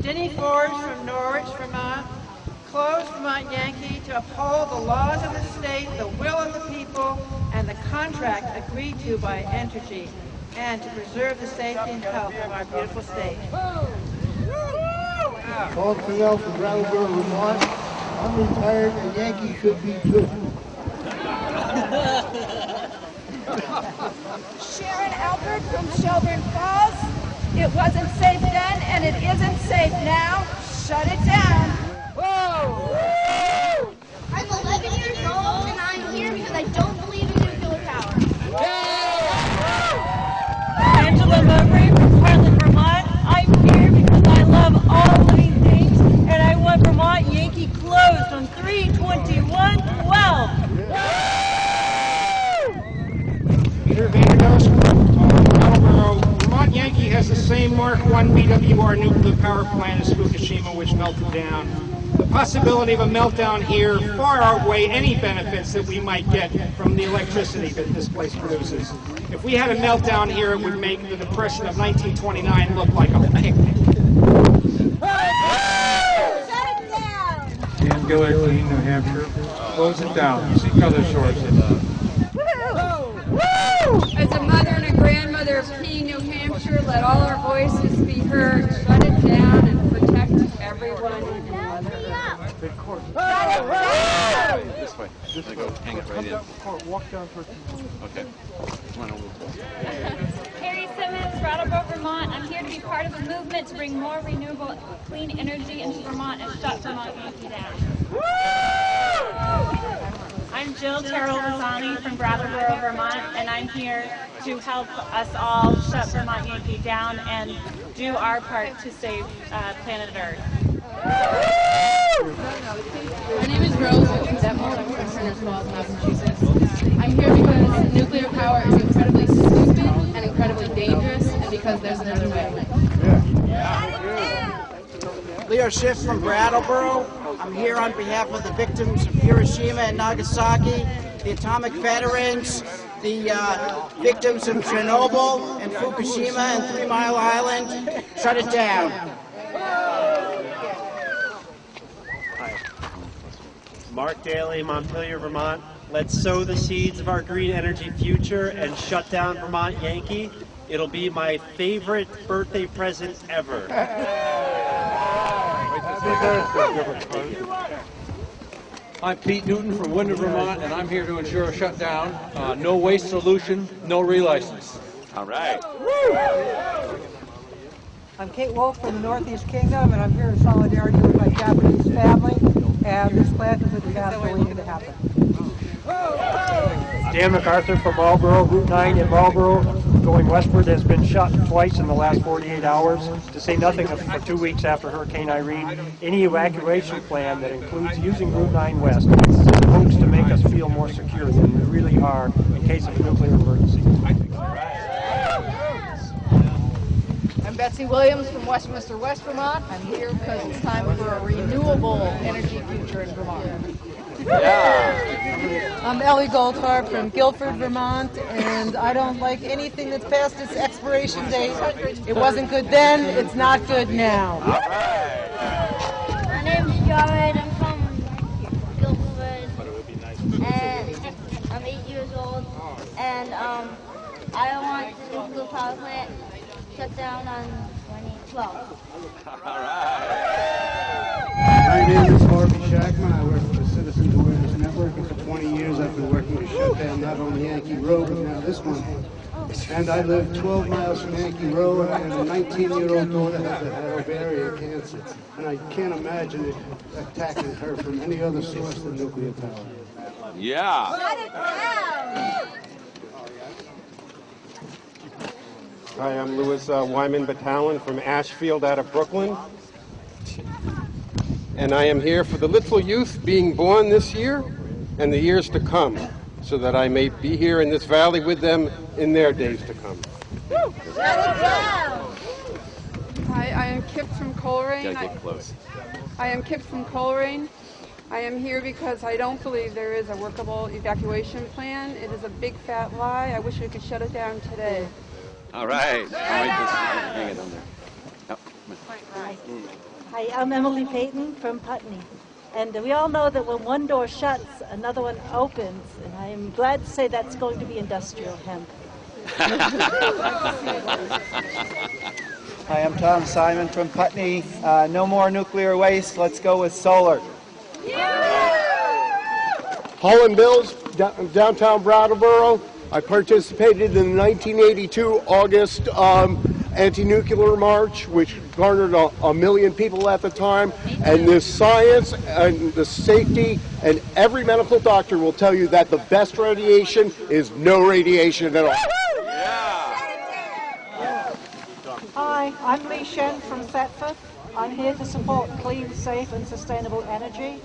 Denny Forge from Norwich, Vermont, closed Vermont Yankee to uphold the laws of the state, the will of the people, and the contract agreed to by Entergy, and to preserve the safety and health of our beautiful state. Paul Cornell from Brattleboro, Vermont. I'm retired and Yankee should be too. Sharon Albert from Shelburne Falls. It wasn't safe then, and it isn't safe now. Shut it down. Whoa! I'm 11 years old, and I'm here because I don't believe in nuclear power. Angela Mowbray from Portland, Vermont. I'm here because I love all living things, and I want Vermont Yankee closed on 3/21/12. Peter Vanderdoos from Brattleboro. Vermont Yankee has the same Mark I BWR nuclear power plant as Fukushima, which melted down. The possibility of a meltdown here far outweigh any benefits that we might get from the electricity that this place produces. If we had a meltdown here, it would make the Depression of 1929 look like a picnic. Dan Gillard, New Hampshire. Close it down. Seek other sources. As a mother and a grandmother of Keene, New Hampshire, let all our voices be heard. Shut it down and protect everyone in Mother Earth. This way. Just go hang it right in. Walk down towards Okay. Come on over. Carrie Simmons, Brattleboro, Vermont. I'm here to be part of a movement to bring more renewable, clean energy into Vermont and shut Vermont Yankee down. I'm Jill Terrell Rosani from Brattleboro, Vermont, and I'm here to help us all shut Vermont Yankee down and do our part to save planet Earth. My name is Rose Devil. I'm from Turner's Falls, Massachusetts. I'm here because nuclear power is incredibly stupid and incredibly dangerous, and because there's another way. Leo Schiff from Brattleboro. I'm here on behalf of the victims of Hiroshima and Nagasaki, the atomic veterans, the victims of Chernobyl and Fukushima and 3 Mile Island. Shut it down. Hi. Mark Daly, Montpelier, Vermont. Let's sow the seeds of our green energy future and shut down Vermont Yankee. It'll be my favorite birthday present ever. I'm Pete Newton from Wyndham, Vermont, and I'm here to ensure a shutdown. No waste solution, no relicense. All right. I'm Kate Wolf from the Northeast Kingdom, and I'm here in solidarity with my Japanese family, and this plant is a disaster waiting to happen. Dan MacArthur from Marlboro. Route 9 in Marlboro, going westward, has been shut twice in the last 48 hours, to say nothing of for 2 weeks after Hurricane Irene. Any evacuation plan that includes using Route 9 west hopes to make us feel more secure than we really are in case of a nuclear emergency. I'm Betsy Williams from Westminster, West Vermont. I'm here because it's time for a renewable energy future in Vermont. I'm Ellie Goldfarb from Guilford, Vermont, and I don't like anything that's past its expiration date. It wasn't good then, it's not good now. My name's Jared. I'm from Guilford, and I'm 8 years old, and I want the nuclear power plant shut down on 2012. My name is Harvey Shackman. I work for the Citizens Awareness Network, and for 20 years I've been working to shut down not only Yankee Row, but now this one. And I live 12 miles from Yankee Row, and a 19-year-old daughter has ovarian cancer. And I can't imagine it attacking her from any other source than nuclear power. Yeah. Shut it down! Hi, I'm Louis Wyman Battalion from Ashfield out of Brooklyn. And I am here for the little youth being born this year and the years to come, so that I may be here in this valley with them in their days to come. Shut it down! Hi, I am Kip from Coleraine. Gotta get close. I am Kip from Coleraine. I am here because I don't believe there is a workable evacuation plan. It is a big fat lie. I wish we could shut it down today. All right. Hang it on there. Oh, Hi, I'm Emily Payton from Putney. And we all know that when one door shuts, another one opens. And I'm glad to say that's going to be industrial hemp. Hi, I'm Tom Simon from Putney. No more nuclear waste. Let's go with solar. Holland Mills, downtown Brattleboro. I participated in the 1982 August anti-nuclear march, which garnered a million people at the time. And the science and the safety, and every medical doctor will tell you that the best radiation is no radiation at all. Hi, I'm Lee Shen from Thetford. I'm here to support clean, safe and sustainable energy.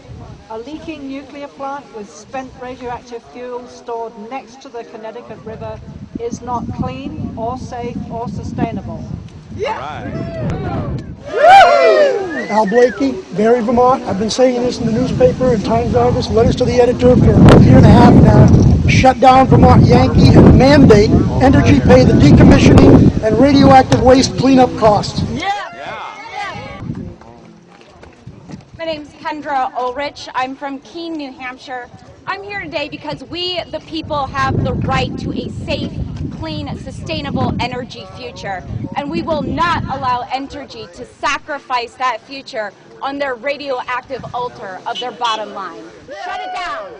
A leaking nuclear plant with spent radioactive fuel stored next to the Connecticut River is not clean or safe or sustainable. Al Blakey, Barry, Vermont. I've been saying this in the newspaper and Times Argus, letters to the editor for a year and a half now. Shut down Vermont Yankee and mandate Entergy pay the decommissioning and radioactive waste cleanup costs. My name's Kendra Ulrich. I'm from Keene, New Hampshire. I'm here today because we, the people, have the right to a safe, clean, sustainable energy future. And we will not allow Entergy to sacrifice that future on their radioactive altar of their bottom line. Shut it down!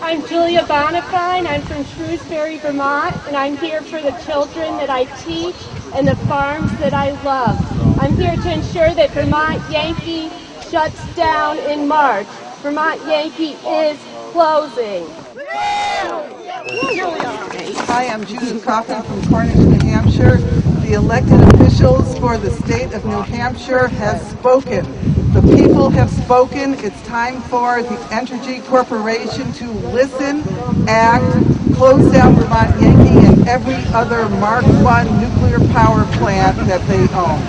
I'm Julia Bonifine. I'm from Shrewsbury, Vermont, and I'm here for the children that I teach and the farms that I love. I'm here to ensure that Vermont Yankee shuts down in March. Vermont Yankee is closing. Hi, I'm Judith Coffin from Cornish, New Hampshire. The elected officials for the state of New Hampshire have spoken. The people have spoken. It's time for the Entergy Corporation to listen, act, close down Vermont Yankee and every other Mark I nuclear power plant that they own.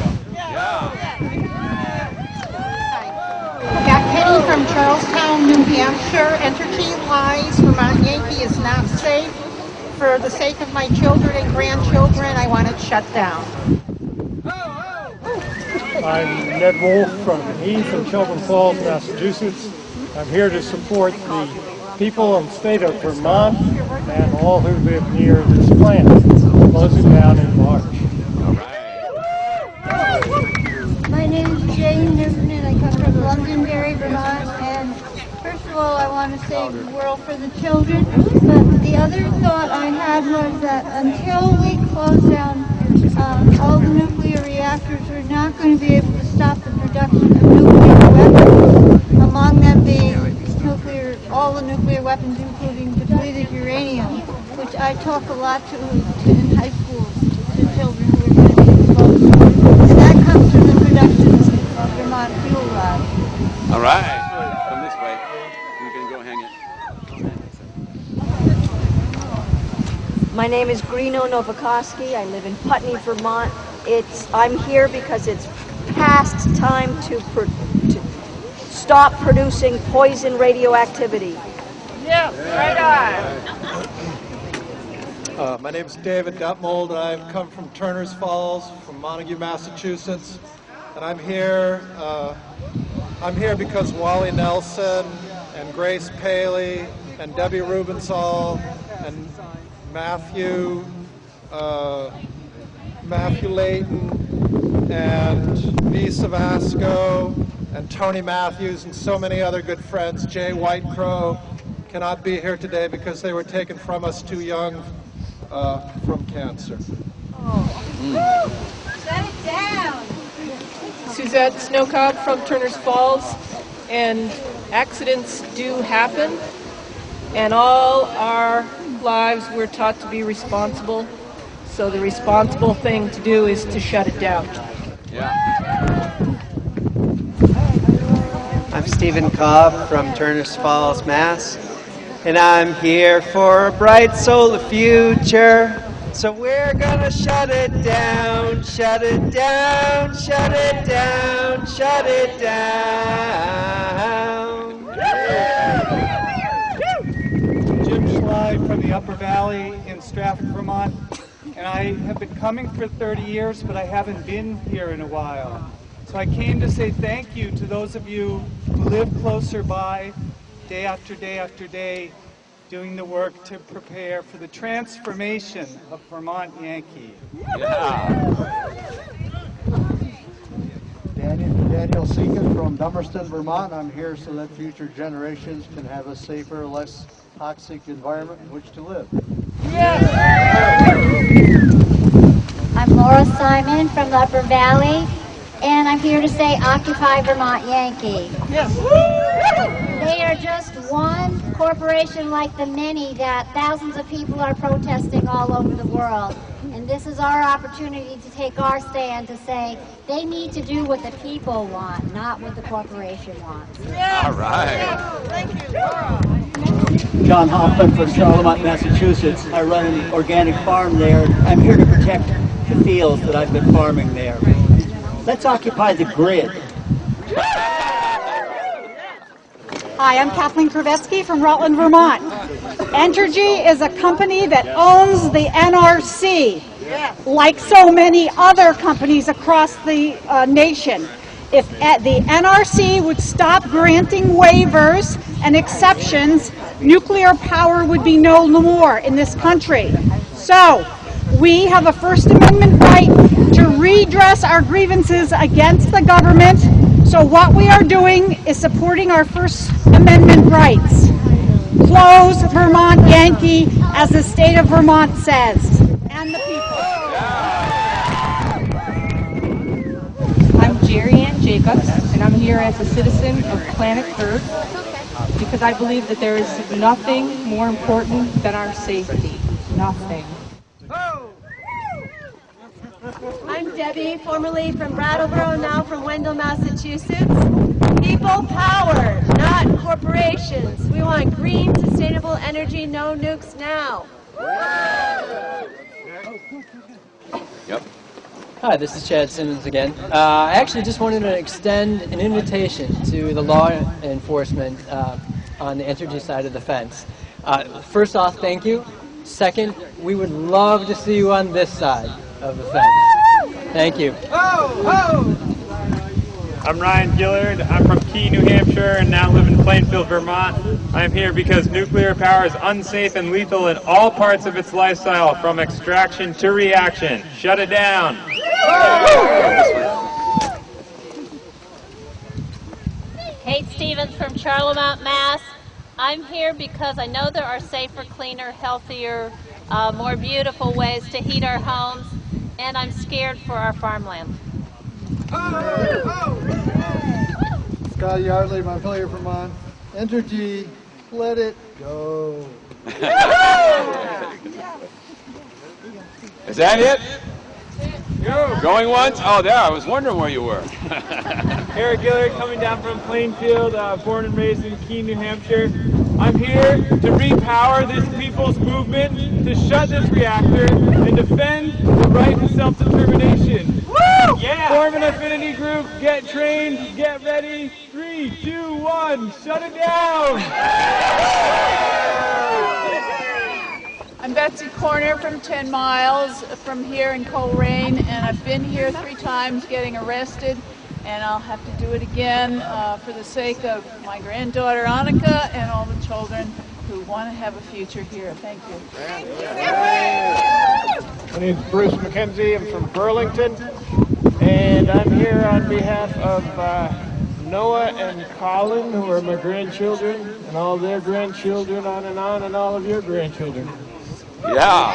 Got Penny from Charlestown, New Hampshire. Entergy lies. Vermont Yankee is not safe. For the sake of my children and grandchildren, I want it shut down. I'm Ned Wolf from Heath in Chiltern Falls, Massachusetts. I'm here to support the people and state of Vermont and all who live near this plant, closing down in March. My name is Jane Newton and I come from Londonderry, Vermont. And first of all, I want to save the world for the children. But the other thought I had was that until we close down all the nuclear reactors, we're not going to be able to stop the production of nuclear weapons, among them being all the nuclear weapons, including depleted uranium, which I talk a lot to in high schools, to children who are going to be exposed to. And that comes from the production of Vermont fuel rods. All right. Come this way. You can go hang it. My name is Grino Novakoski. I live in Putney, Vermont. I'm here because it's past time to stop producing poison radioactivity. Yeah, right on. My name is David Gutmold, and I've come from Turners Falls, from Montague, Massachusetts, and I'm here because Wally Nelson and Grace Paley and Debbie Rubenthal and Matthew Layton and V. Savasco and Tony Matthews and so many other good friends, Jay Whitecrow, cannot be here today because they were taken from us too young from cancer. Shut it down! Suzette Snowcob from Turners Falls, and accidents do happen, and all our lives we're taught to be responsible, so the responsible thing to do is to shut it down. I'm Stephen Cobb from Turners Falls, Mass. And I'm here for a bright solar future, So we're gonna shut it down, shut it down, shut it down, shut it down. Jim Schley from the Upper Valley in Stratford, Vermont. And I have been coming for 30 years, but I haven't been here in a while. So I came to say thank you to those of you who live closer by, day after day after day, doing the work to prepare for the transformation of Vermont Yankee. Daniel Seekin from Dummerston, Vermont. I'm here so that future generations can have a safer, less toxic environment in which to live. I'm Laura Simon from the Upper Valley, and I'm here to say Occupy Vermont Yankee. Yes. They are just one corporation like the many that thousands of people are protesting all over the world. And this is our opportunity to take our stand to say they need to do what the people want, not what the corporation wants. All right. Thank you, Laura. John Hoffman from Charlemont, Massachusetts. I run an organic farm there. I'm here to protect the fields that I've been farming there. Let's occupy the grid. Hi, I'm Kathleen Krivetsky from Rutland, Vermont. Entergy is a company that owns the NRC, like so many other companies across the nation. If the NRC would stop granting waivers and exceptions, nuclear power would be no more in this country. So, we have a First Amendment right to redress our grievances against the government. So what we are doing is supporting our First Amendment rights. Close Vermont Yankee, as the state of Vermont says, and the people. I'm Jerry Ann Jacobs, and I'm here as a citizen of planet Earth because I believe that there is nothing more important than our safety. Nothing. I'm Debbie, formerly from Brattleboro, now from Wendell, Massachusetts. People power, not corporations. We want green, sustainable energy, no nukes now. Yep. Hi, this is Chad Simmons again. I actually just wanted to extend an invitation to the law enforcement on the Entergy side of the fence. First off, thank you. Second, we would love to see you on this side of the fence. Thank you. I'm Ryan Gillard. I'm from Key, New Hampshire, and now live in Plainfield, Vermont. I'm here because nuclear power is unsafe and lethal in all parts of its lifestyle, from extraction to reaction. Shut it down. Kate Stevens from Charlemont, Mass. I'm here because I know there are safer, cleaner, healthier, more beautiful ways to heat our homes, and I'm scared for our farmland. Scott Yardley, Montpelier, Vermont. Entergy, let it go. Is that it? Going once? Oh, there. I was wondering where you were. Eric Gillard, coming down from Plainfield, born and raised in Keene, New Hampshire. I'm here to repower this people's movement, to shut this reactor, and defend the right to self-determination. Woo! Yeah! Form an affinity group, get trained, get ready. 3, 2, 1, shut it down! I'm Betsy Corner from 10 miles from here in Coleraine, and I've been here 3 times getting arrested, and I'll have to do it again for the sake of my granddaughter Annika and all the children who want to have a future here. Thank you. My name is Bruce McKenzie. I'm from Burlington, and I'm here on behalf of Noah and Colin, who are my grandchildren, and all their grandchildren, on, and all of your grandchildren. Yeah.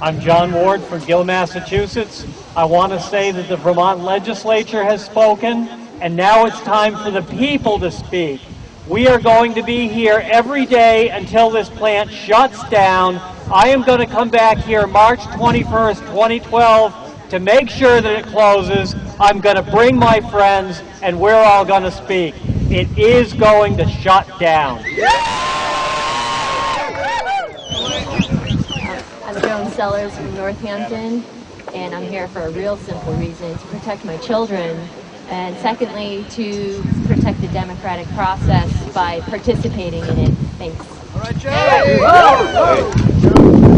I'm John Ward from Gill, Massachusetts. I want to say that the Vermont legislature has spoken, and now it's time for the people to speak. We are going to be here every day until this plant shuts down. I am going to come back here March 21st, 2012 to make sure that it closes. I'm going to bring my friends, and we're all going to speak. It is going to shut down. I'm Joan Sellers from Northampton, and I'm here for a real simple reason, to protect my children, and secondly, to protect the democratic process by participating in it. Thanks. All right, Joey!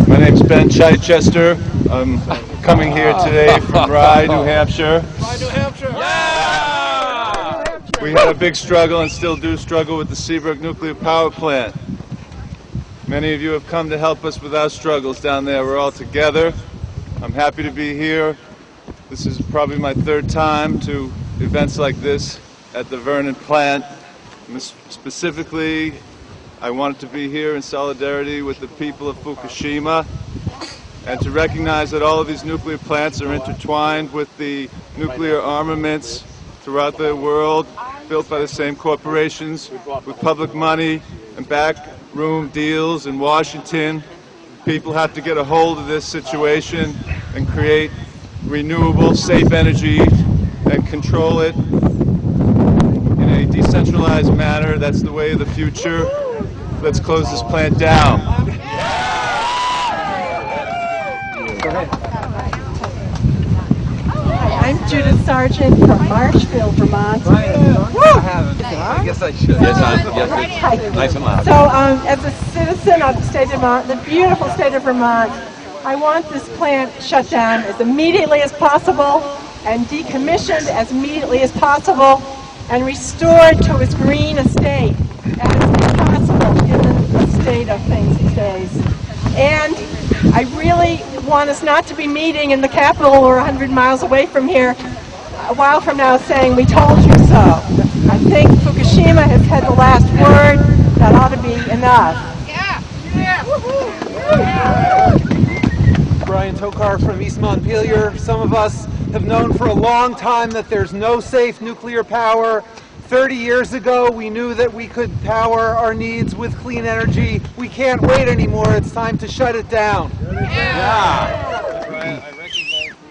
My name's Ben Chichester. I'm coming here today from Rye, New Hampshire. Rye, New Hampshire! We had a big struggle and still do struggle with the Seabrook nuclear power plant. Many of you have come to help us with our struggles down there. We're all together. I'm happy to be here. This is probably my third time to events like this at the Vernon plant. Specifically, I wanted to be here in solidarity with the people of Fukushima and to recognize that all of these nuclear plants are intertwined with the nuclear armaments throughout the world, built by the same corporations with public money and backroom deals in Washington. People have to get a hold of this situation and create renewable, safe energy and control it in a decentralized manner. That's the way of the future. Let's close this plant down. I'm Judith Sargent from Marshfield, Vermont. I guess I should. Yes, nice and loud. So, as a citizen of the state of Vermont, the beautiful state of Vermont, I want this plant shut down as immediately as possible and decommissioned as immediately as possible and restored to its green estate as possible in the state of things these days. And I really want us not to be meeting in the Capitol or 100 miles away from here a while from now saying, "We told you so." I think Fukushima has had the last word. That ought to be enough. Brian Tokar from East Montpelier. Some of us have known for a long time that there's no safe nuclear power. 30 years ago, we knew that we could power our needs with clean energy. We can't wait anymore. It's time to shut it down.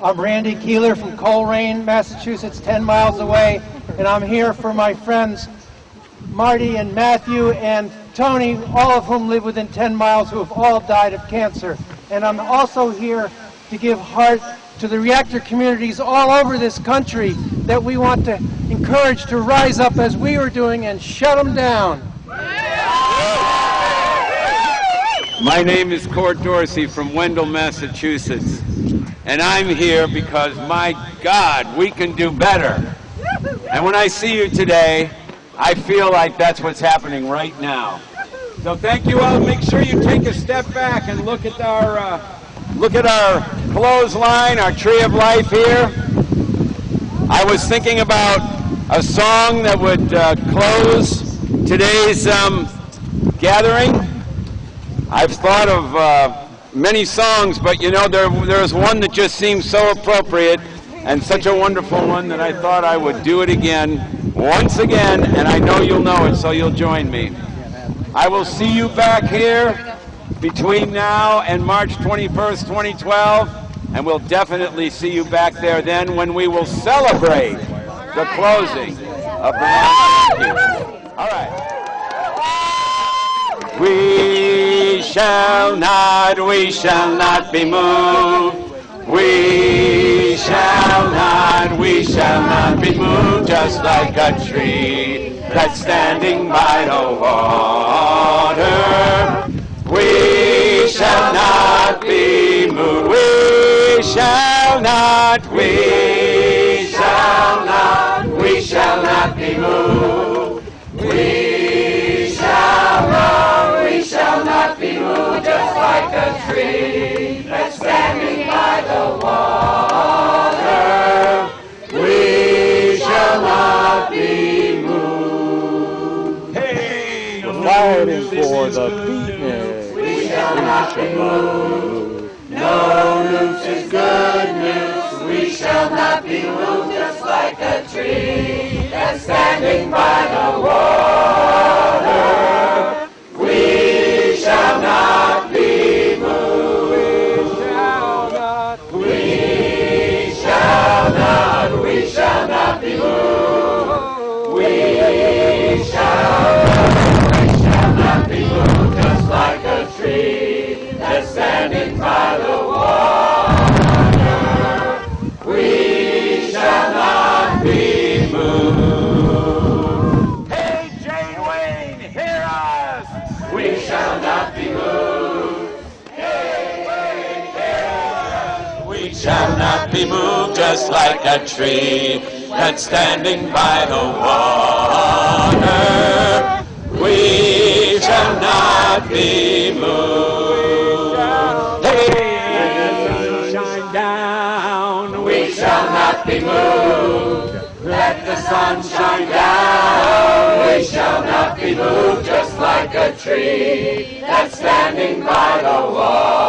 I'm Randy Keeler from Coleraine, Massachusetts, 10 miles away, and I'm here for my friends Marty and Matthew and Tony, all of whom live within 10 miles, who have all died of cancer. And I'm also here to give heart to the reactor communities all over this country that we want to encourage to rise up as we are doing and shut them down. My name is Cord Dorsey from Wendell, Massachusetts, and I'm here because, my God, we can do better. And when I see you today, I feel like that's what's happening right now. So thank you all. Make sure you take a step back and look at our clothesline, our tree of life here. I was thinking about a song that would close today's gathering. I've thought of many songs, but you know, there's one that just seems so appropriate and such a wonderful one that I thought I would do it again, once again, and I know you'll know it, so you'll join me. I will see you back here between now and March 21st, 2012, and we'll definitely see you back there then when we will celebrate the closing of Vermont Yankee. All right. We shall not be moved. We shall not be moved, just like a tree that's standing by the water. We shall not be moved. We shall not be moved. We shall not be moved, just like a tree that's standing by the water. We shall not be moved. Hey, Fighting for the beatnik. We shall not be moved. No news is good news. We shall not be moved, just like a tree that's standing by the water. We shall not be moved. We shall not be moved. We shall not be moved, just like a tree that's standing by the water. be moved, just like a tree that's standing by the water. We shall not be moved. Hey, shine down. We shall not be moved. Let the sun shine down. We shall not be moved, just like a tree that's standing by the water.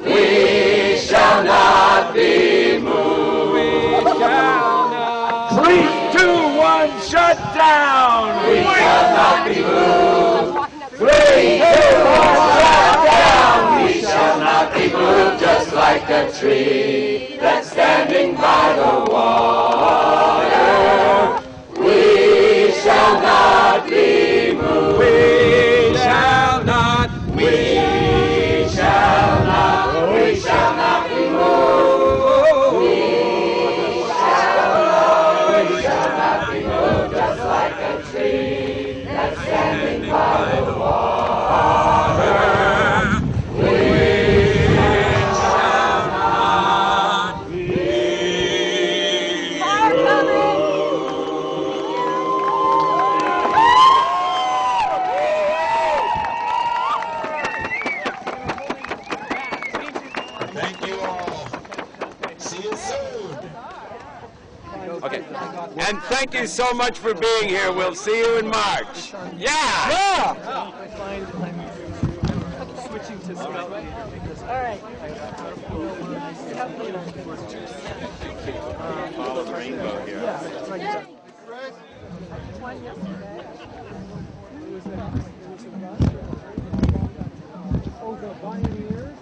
We shall not be moved. We shall not. 3, 2, 1, shut down. We shall not be moved. 3, 2, 1, shut down. We shall not be moved, just like a tree that's standing by the water. We shall not be moved. We shall not. We shall not. We shall not be moved. We shall not. We shall not be moved, just like a tree that's standing by the water. We shall not be Thank you all. See you soon. Okay. And thank you so much for being here. We'll see you in March. Yeah! Switching to scout leader because all right. Scout leader. Follow the rainbow here. Yeah. Oh, the pioneers.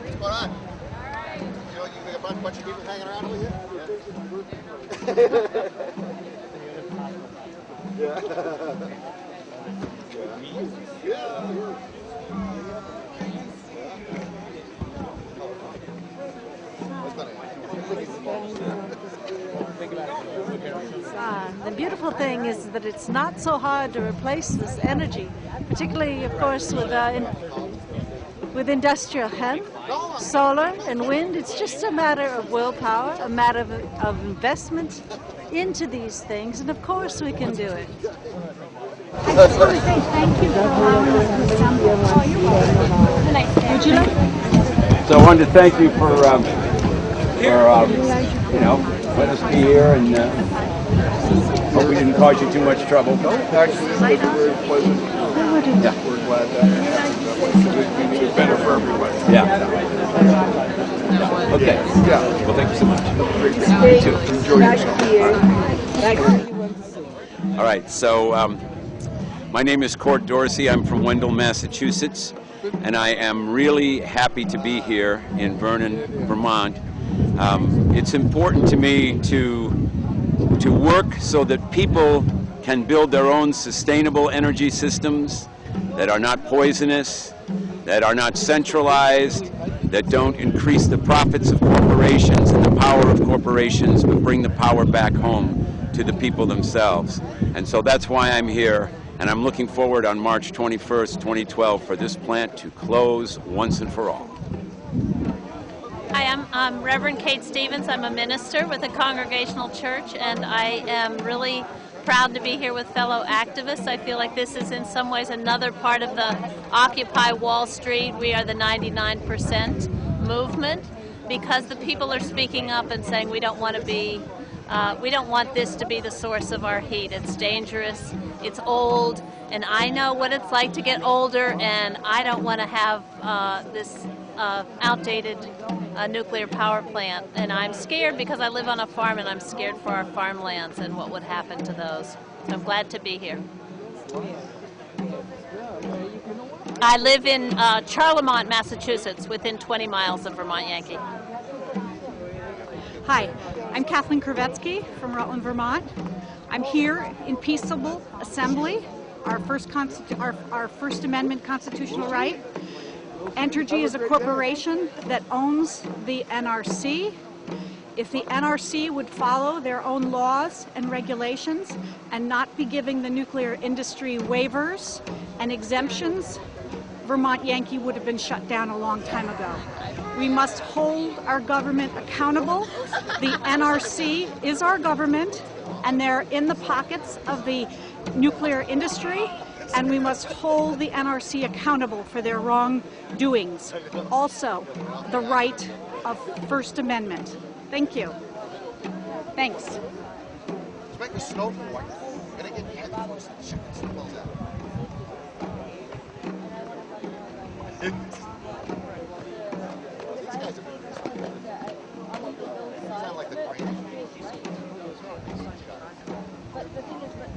What's going on? You know, you got a bunch of people hanging around with you? Yeah. The beautiful thing is that it's not so hard to replace this energy, particularly, of course, with industrial hemp, solar, and wind. It's just a matter of willpower, a matter of investment into these things, and of course we can do it. I just want to say thank you for allowing us to assemble. Oh, you're welcome. Would you like? So I wanted to thank you for you know, let us be here, and hope we didn't cause you too much trouble. No, actually, this was very pleasant. Yeah. We're glad that happened that way. It's better for everyone. Yeah. Okay. Yeah. Well, thank you so much. You too. Enjoy yourself. All right. So my name is Court Dorsey. I'm from Wendell, Massachusetts, and I am really happy to be here in Vernon, Vermont. It's important to me to work so that people can build their own sustainable energy systems that are not poisonous, that are not centralized, that don't increase the profits of corporations and the power of corporations, but bring the power back home to the people themselves. And so that's why I'm here, and I'm looking forward on March 21st, 2012 for this plant to close once and for all. Hi, I'm Reverend Kate Stevens. I'm a minister with a Congregational Church, and I am really proud to be here with fellow activists. I feel like this is in some ways another part of the Occupy Wall Street, we are the 99% movement, because the people are speaking up and saying we don't want to be We don't want this to be the source of our heat. It's dangerous, it's old, and I know what it's like to get older, and I don't want to have this outdated nuclear power plant. And I'm scared because I live on a farm, and I'm scared for our farmlands and what would happen to those. So I'm glad to be here. I live in Charlemont, Massachusetts, within 20 miles of Vermont Yankee. Hi, I'm Kathleen Kravetsky from Rutland, Vermont. I'm here in peaceable assembly, our First Amendment constitutional right. Entergy is a corporation that owns the NRC. If the NRC would follow their own laws and regulations and not be giving the nuclear industry waivers and exemptions, Vermont Yankee would have been shut down a long time ago. We must hold our government accountable. The NRC is our government, and they're in the pockets of the nuclear industry, and we must hold the NRC accountable for their wrongdoings. Also, the right of First Amendment. Thank you. Thanks. Let's make a snowboard. Gonna get hit before some shit gets blown out. These guys are sound like the greatest. But the thing is that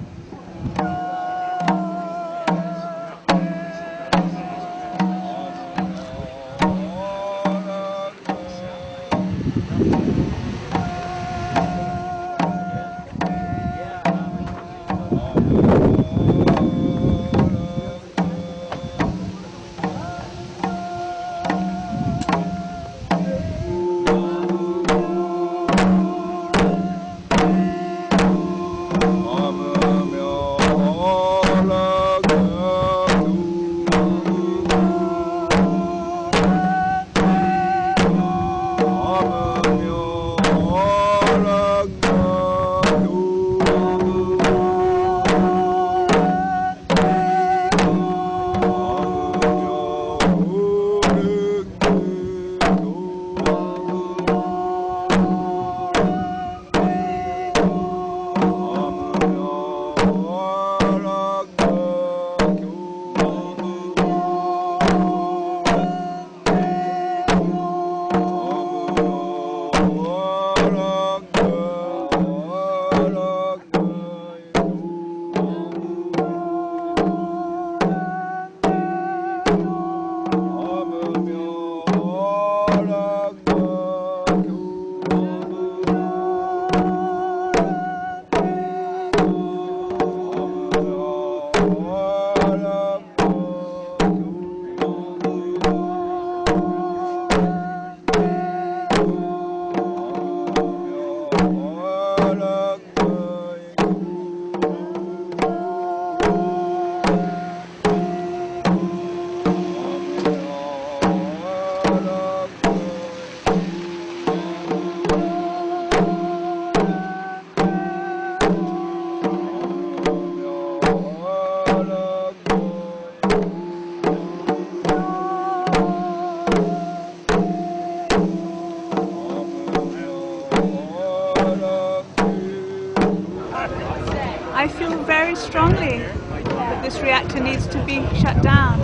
I feel very strongly that this reactor needs to be shut down.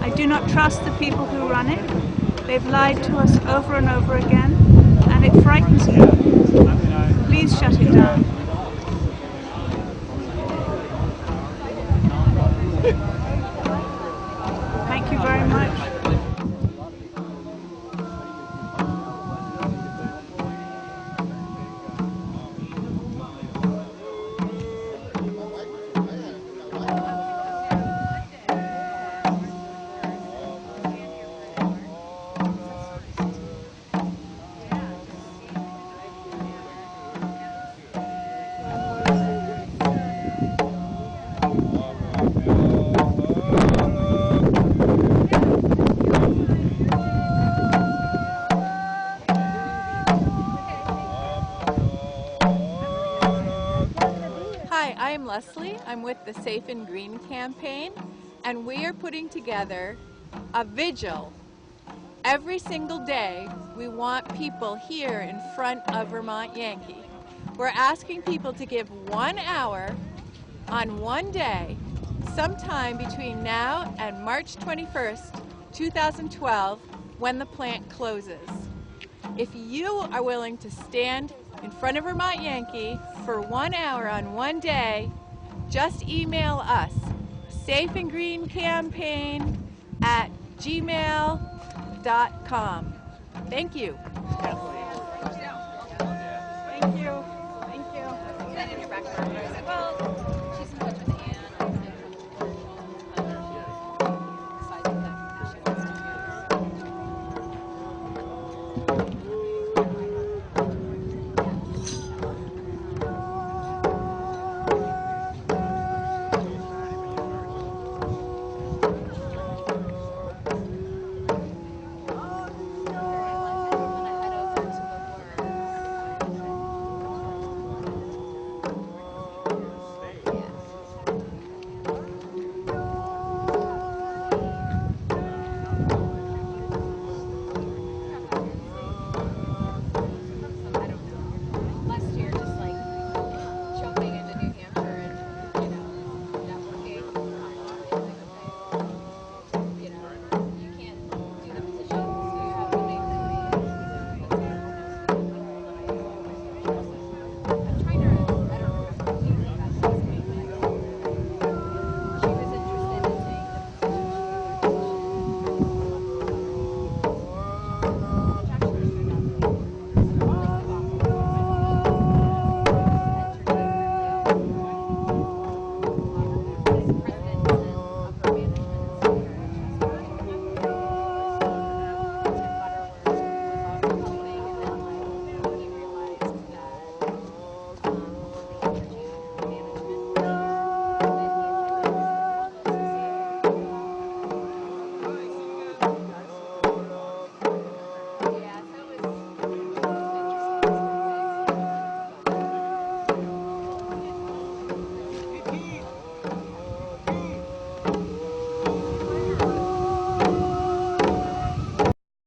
I do not trust the people who run it. They've lied to us over and over again, and it frightens me. Please shut it down. Thank you very much. Hi, I am Leslie. I'm with the Safe and Green campaign, and we are putting together a vigil. Every single day, we want people here in front of Vermont Yankee. We're asking people to give 1 hour on one day, sometime between now and March 21st, 2012, when the plant closes. If you are willing to stand in front of Vermont Yankee for 1 hour on one day, just email us, safeandgreencampaign@gmail.com. Thank you.